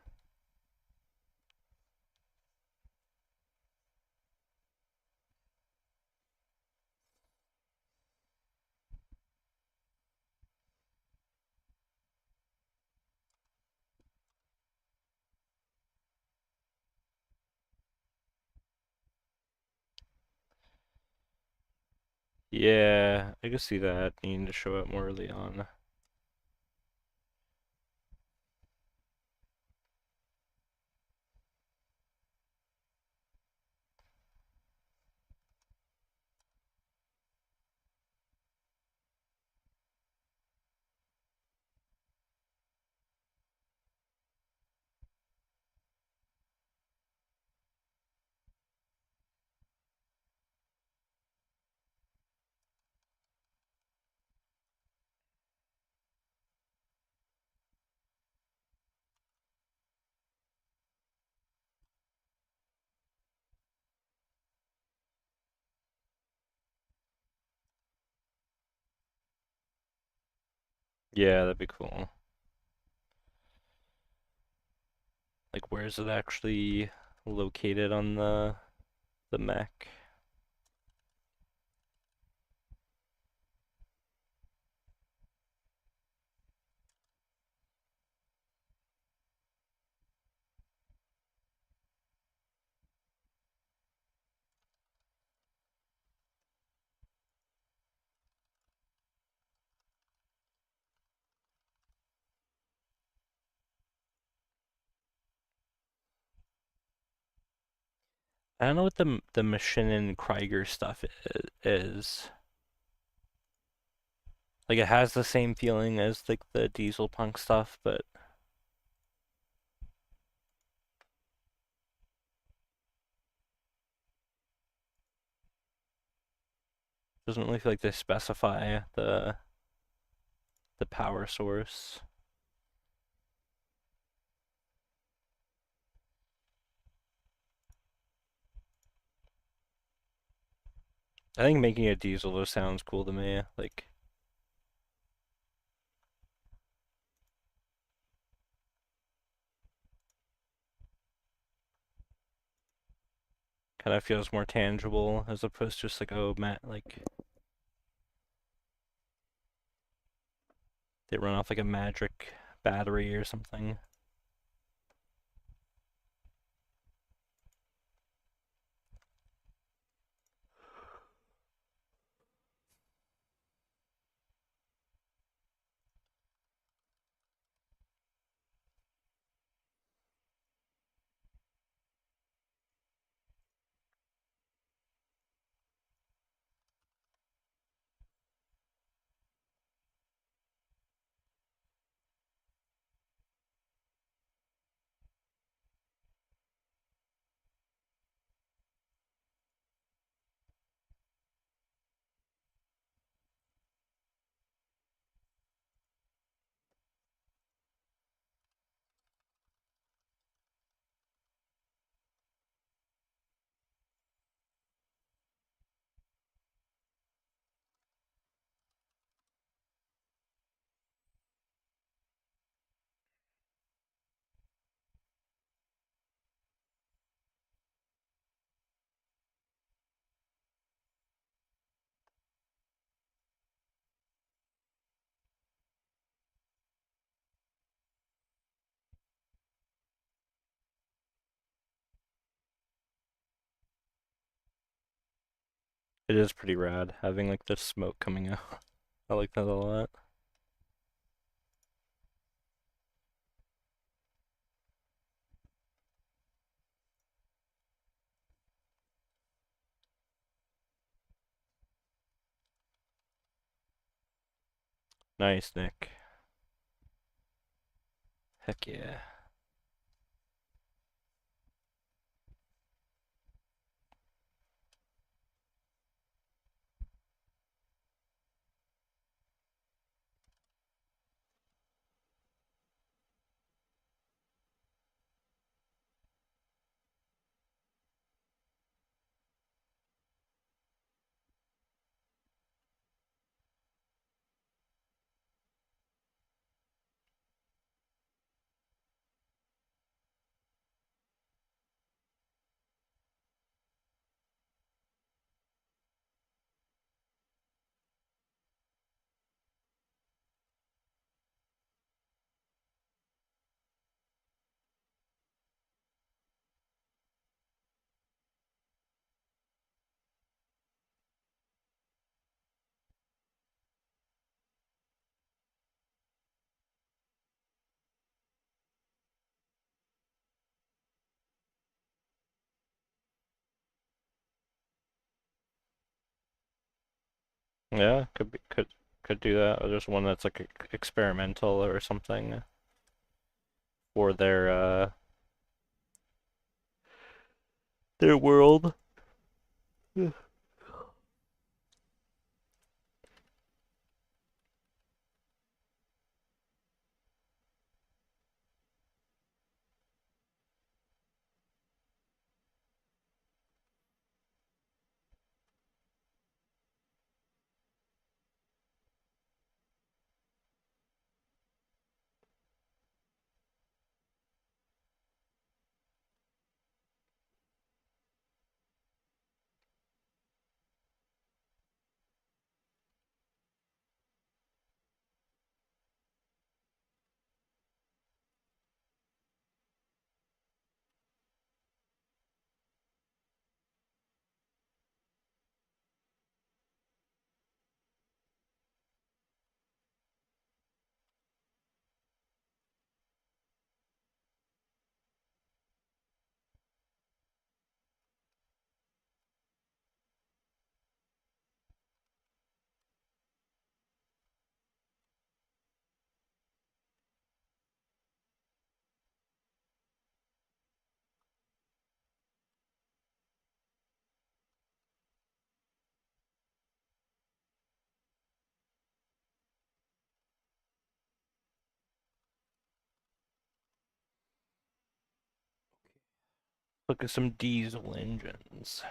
S1: Yeah, I can see that needing to show up more early on. Yeah, that'd be cool. Like, where is it actually located on the mech? I don't know what the Machinen Krieger stuff is. Like, it has the same feeling as like the Diesel Punk stuff, but doesn't really feel like they specify the power source. I think making a diesel just sounds cool to me. Like, kind of feels more tangible as opposed to just like, oh, Matt, like they run off like a magic battery or something. It is pretty rad having like the smoke coming out. I like that a lot. Nice, Nick. Heck yeah. Yeah, could do that. Or there's one that's like experimental or something for their world. Yeah. Look at some diesel engines.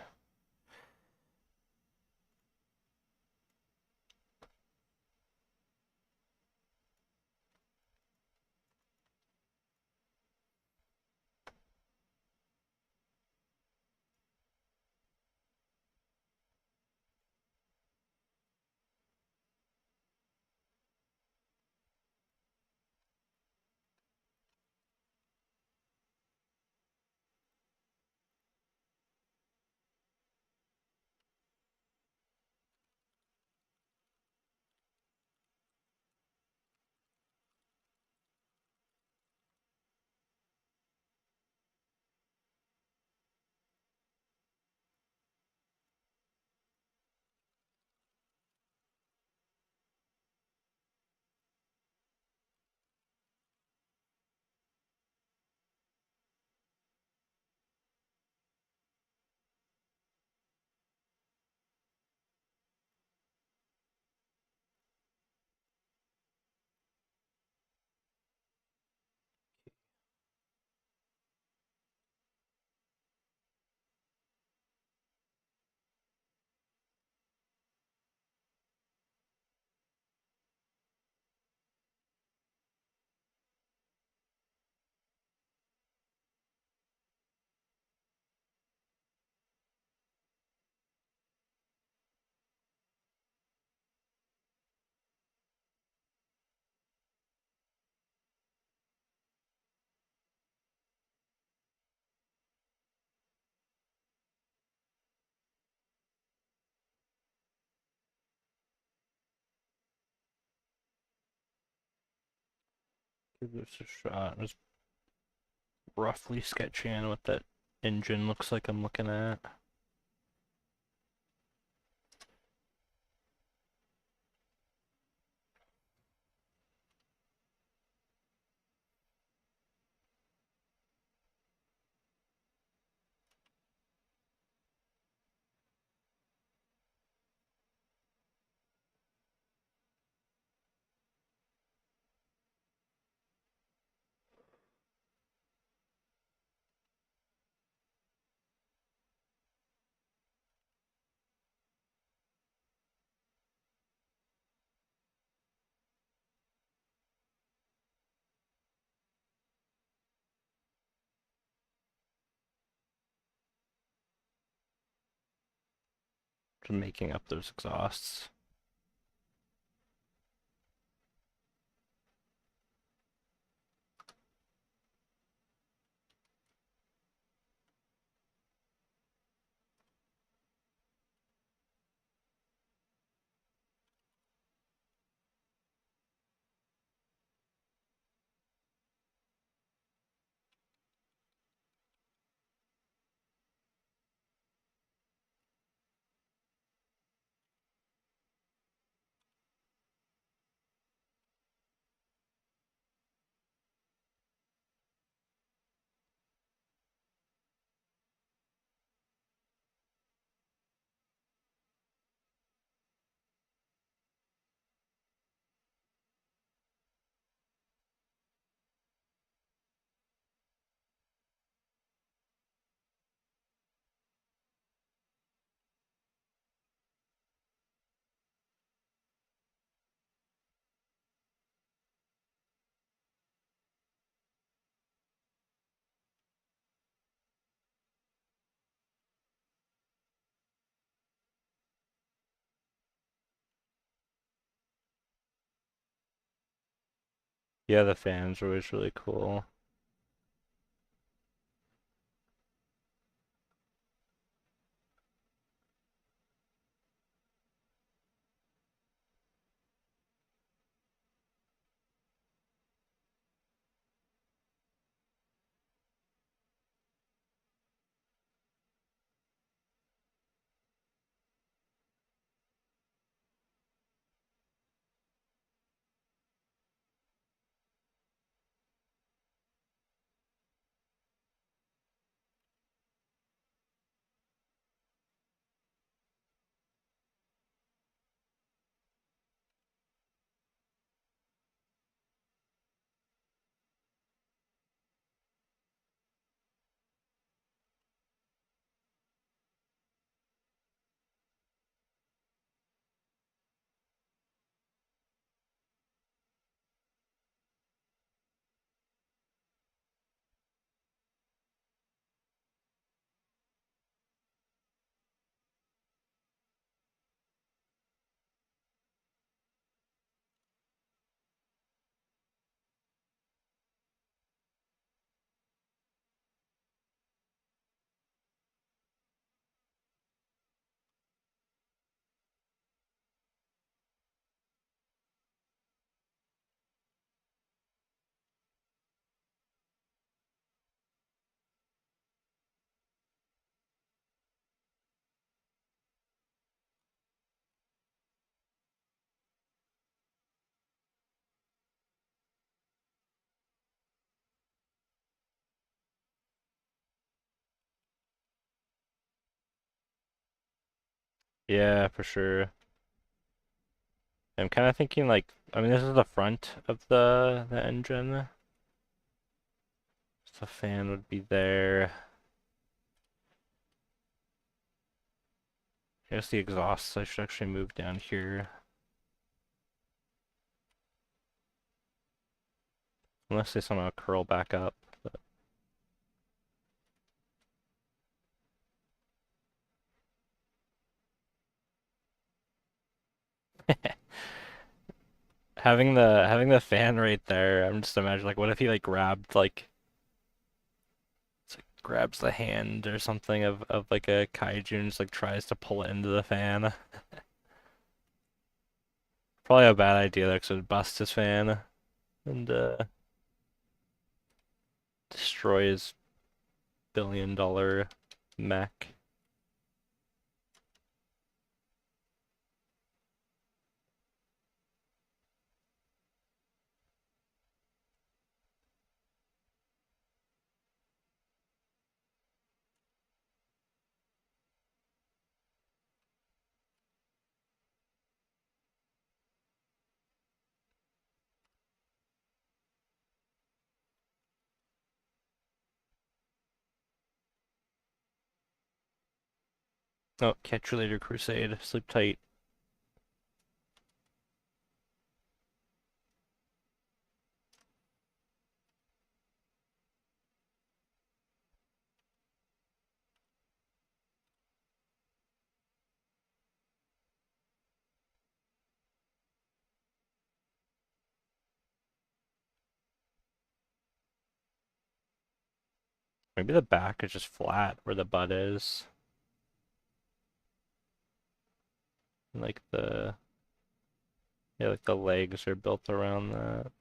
S1: Give this a shot. Just roughly sketch in what that engine looks like I'm looking at. Just making up those exhausts. Yeah, the fans are always really cool. Yeah, for sure. I'm kind of thinking like, I mean, this is the front of the engine. So the fan would be there. I guess the exhausts I should actually move down here. Unless they somehow curl back up. But having the fan right there, I'm just imagining like what if he like grabbed like it's like grabs the hand or something of like a kaiju and just like tries to pull it into the fan. Probably a bad idea there 'cause it would bust his fan. And destroy his $1 billion mech. Oh, catch you later, Crusade. Sleep tight. Maybe the back is just flat where the butt is. Like the, yeah, like the legs are built around that.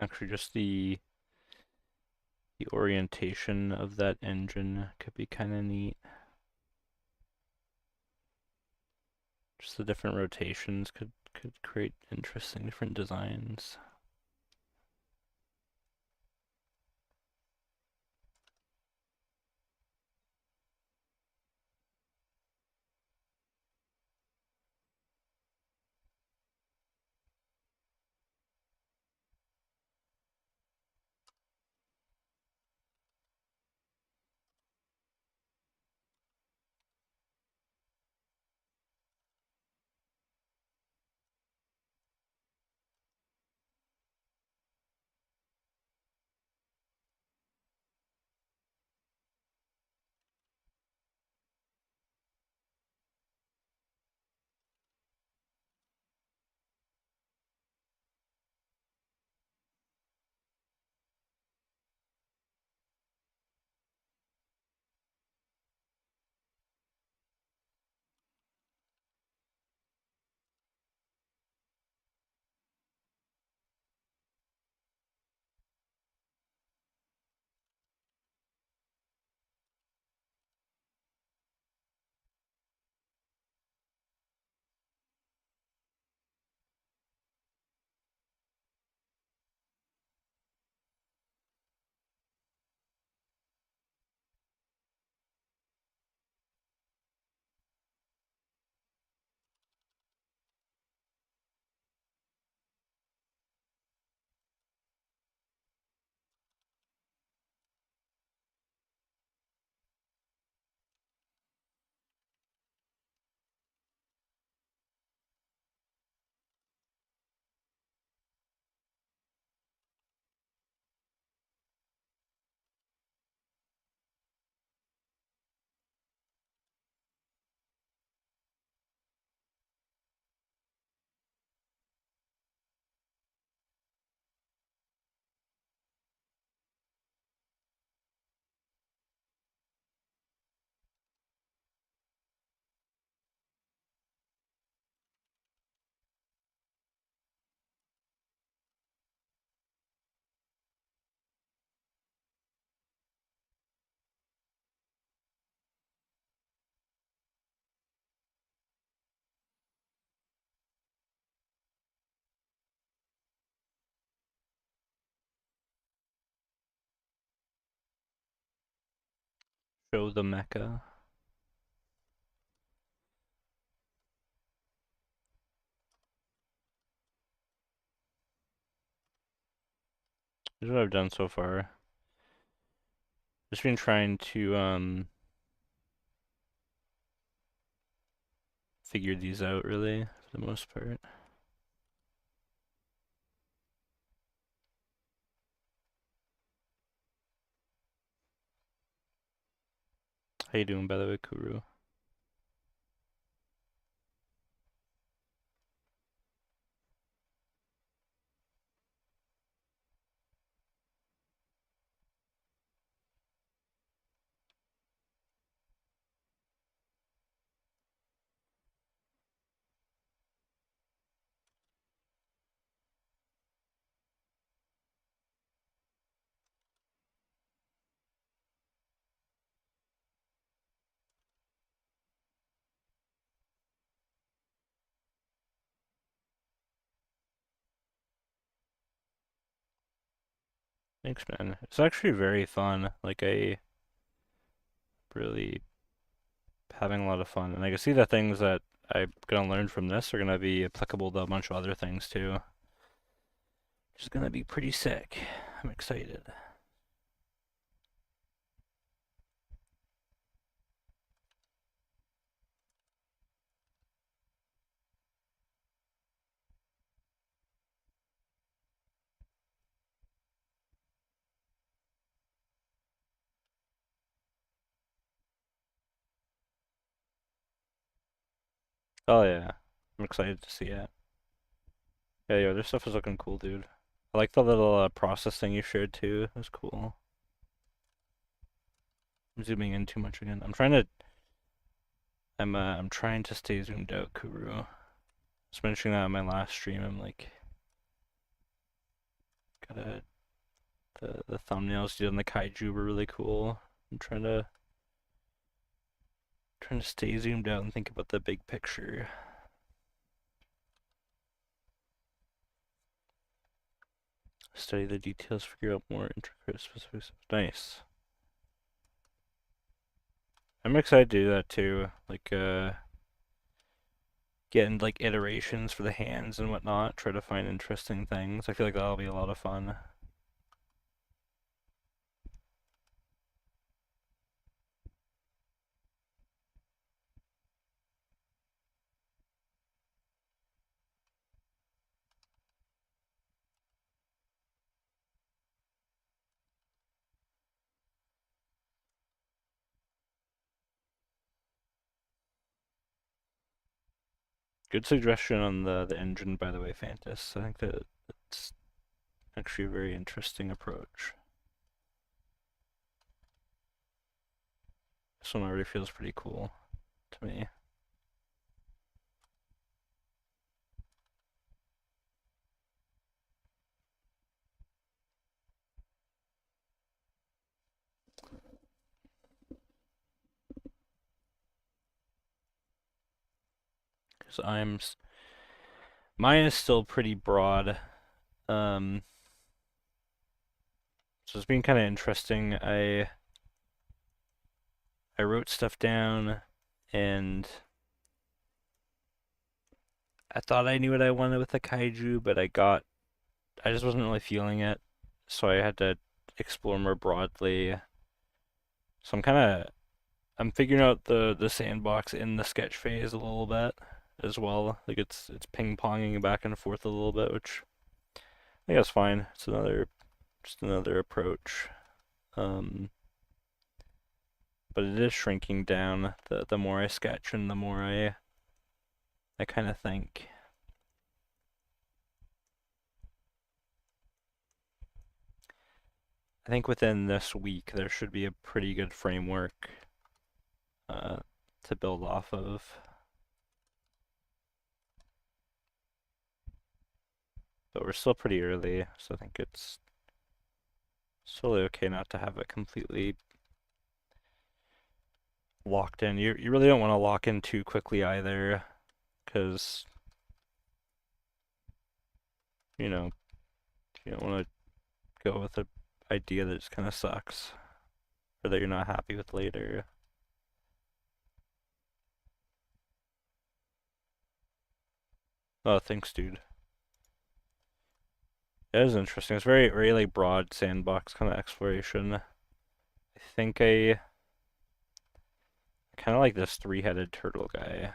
S1: Actually, just the orientation of that engine could be kind of neat. Just the different rotations could create interesting different designs. Show the Mecha. Here's what I've done so far. Just been trying to figure these out really for the most part. How you doing by the way, Kuru? Thanks, man. It's actually very fun. Like I really having a lot of fun, and I can see the things that I'm gonna learn from this are gonna be applicable to a bunch of other things too. Which is gonna be pretty sick. I'm excited. Oh yeah, I'm excited to see it. Yeah, yo, this stuff is looking cool, dude. I like the little process thing you shared too. It was cool. I'm zooming in too much again. I'm trying to stay zoomed out, Kuru. I was mentioning that in my last stream. I'm like, gotta the thumbnails you did on the kaiju were really cool. I'm trying to stay zoomed out and think about the big picture. Study the details, figure out more intricate specifics. Nice. I'm excited to do that too. Like getting like iterations for the hands and whatnot, try to find interesting things. I feel like that'll be a lot of fun. Good suggestion on the engine, by the way, Fantas. I think that it's actually a very interesting approach. This one already feels pretty cool to me. Because mine is still pretty broad. Um, so it's been kind of interesting. I wrote stuff down and I thought I knew what I wanted with the kaiju, but I just wasn't really feeling it. So I had to explore more broadly. So I'm figuring out the sandbox in the sketch phase a little bit as well. Like it's ping-ponging back and forth a little bit, which I think that's fine. It's just another approach. Um, but it is shrinking down the more I sketch and the more I kind of think. I think within this week there should be a pretty good framework uh, to build off of. But we're still pretty early, so I think it's totally okay not to have it completely locked in. You really don't want to lock in too quickly either, because you know you don't want to go with an idea that just kind of sucks, or that you're not happy with later. Oh, thanks, dude. It is interesting. It's very, very like broad sandbox kind of exploration. I think I kind of like this three-headed turtle guy.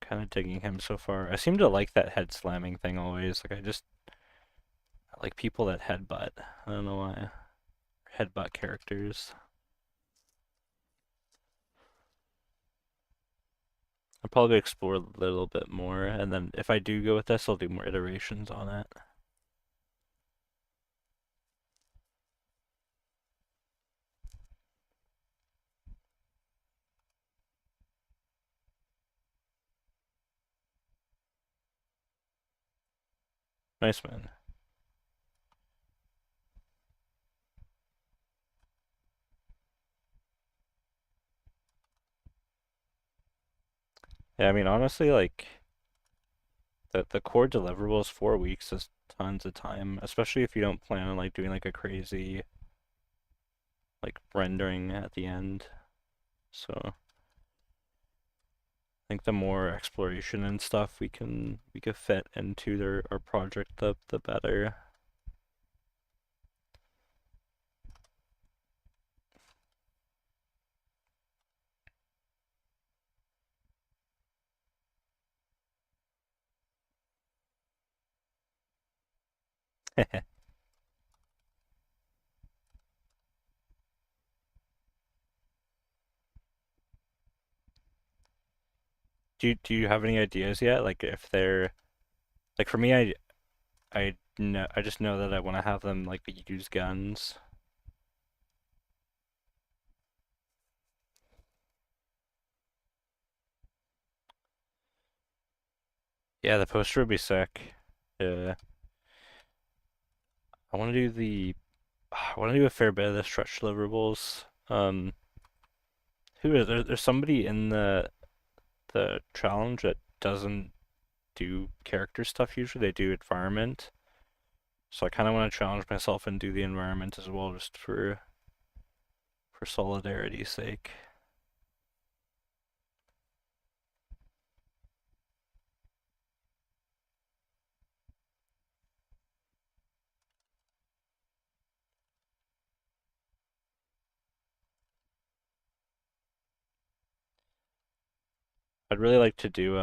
S1: Kind of digging him so far. I seem to like that head slamming thing always. Like I like people that headbutt. I don't know why. Headbutt characters. I'll probably explore a little bit more, and then if I do go with this, I'll do more iterations on it. Nice, man. Yeah, I mean, honestly, like, the core deliverables 4 weeks is tons of time, especially if you don't plan on, like, doing, like, a crazy, like, rendering at the end. So, I think the more exploration and stuff we can fit into our project, the better. Do you have any ideas yet? Like, if they're like, for me, I just know that I want to have them like use guns. Yeah, the poster would be sick. Yeah, I want to do I want to do a fair bit of the stretch deliverables. Who is there? There's somebody in the challenge that doesn't do character stuff usually. They do environment. So I kind of want to challenge myself and do the environment as well, just for solidarity's sake. I'd really like to do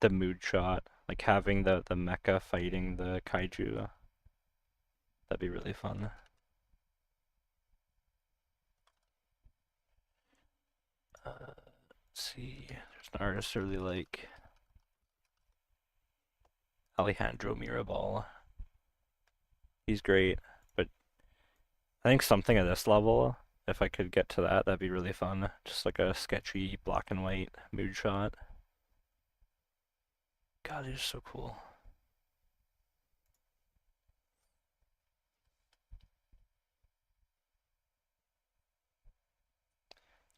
S1: the mood shot, like having the mecha fighting the kaiju. That'd be really fun. Let's see. There's an artist I really like, Alejandro Mirabal. He's great, but I think something at this level, if I could get to that, that'd be really fun. Just like a sketchy black and white mood shot. God, he's so cool.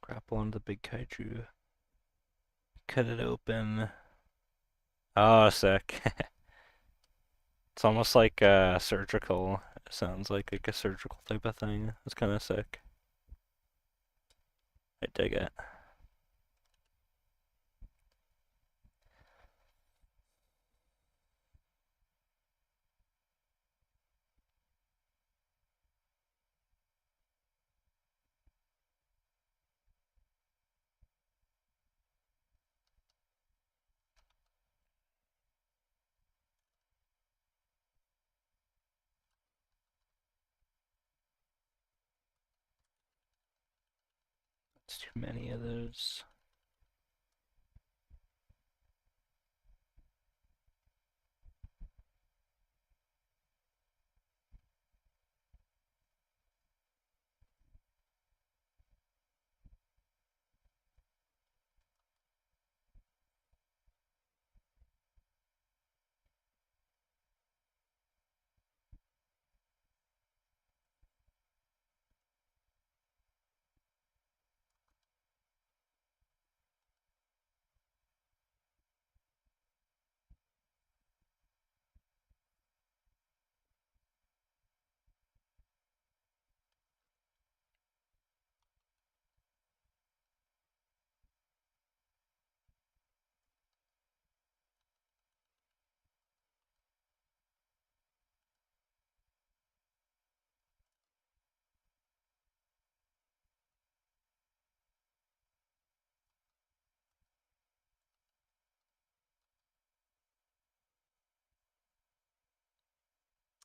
S1: Grapple onto the big kaiju. Cut it open. Oh, sick. It's almost like surgical. It sounds like a surgical type of thing. It's kind of sick. I dig it. It's too many of those.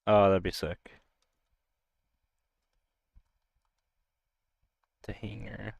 S1: Oh, that'd be sick. The hanger.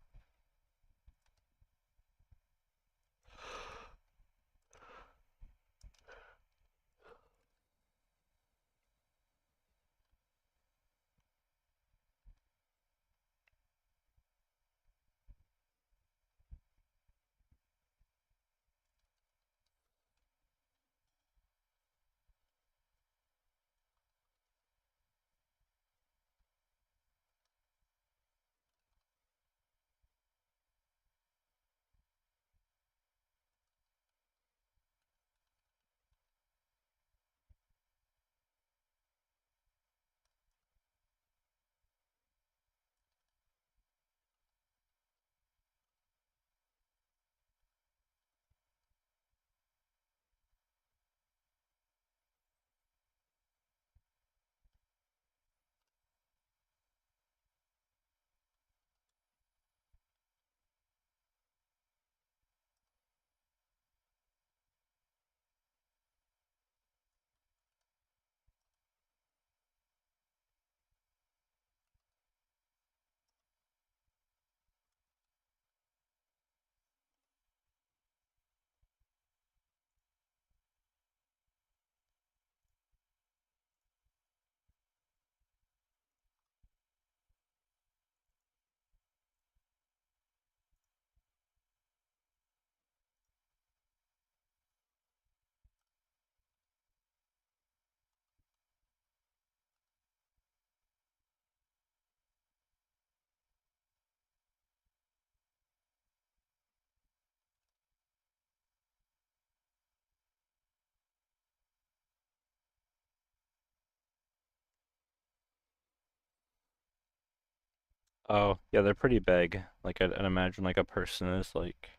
S1: Oh, yeah, they're pretty big. Like I'd imagine like a person is like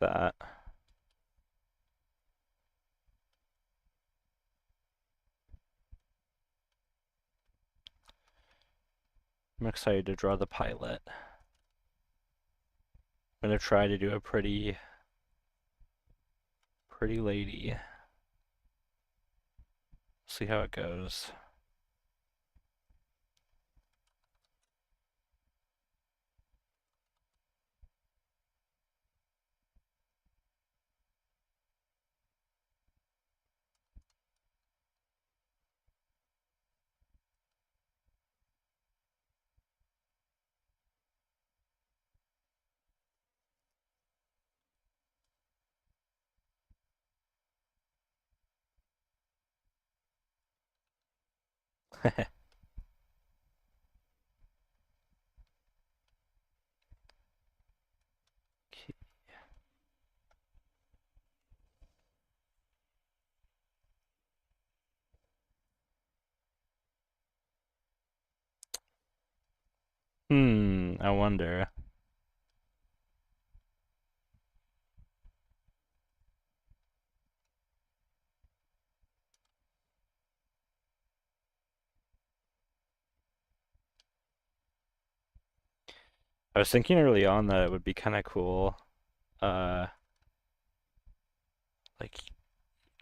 S1: that. I'm excited to draw the pilot. I'm gonna try to do a pretty lady. See how it goes. I wonder. I was thinking early on that it would be kind of cool, uh, like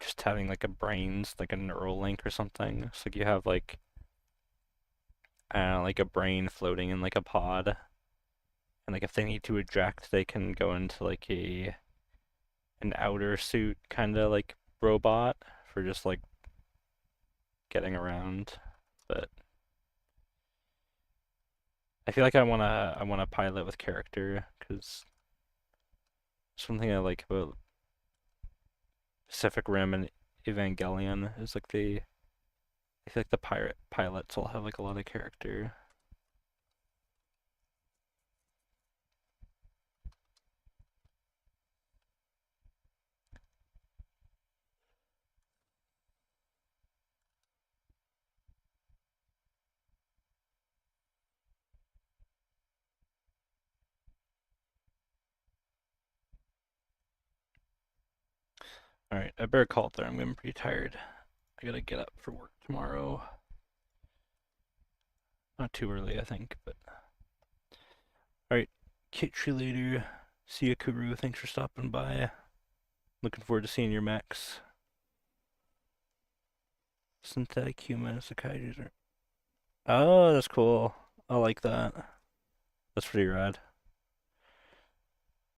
S1: just having like a brains, like a neural link or something. So like you have like, I don't know, like a brain floating in like a pod, and like if they need to eject, they can go into like an outer suit kind of like robot for just like getting around. But I feel like I wanna pilot with character because something I like about Pacific Rim and Evangelion is like I feel like the pirate pilots will have like a lot of character. All right, I better call it there. I'm getting pretty tired. I gotta get up for work tomorrow. Not too early, I think, but all right. Catch you later. See you, Kuru. Thanks for stopping by. Looking forward to seeing your mechs. Synthetic human as a kaiju. Oh, that's cool. I like that. That's pretty rad.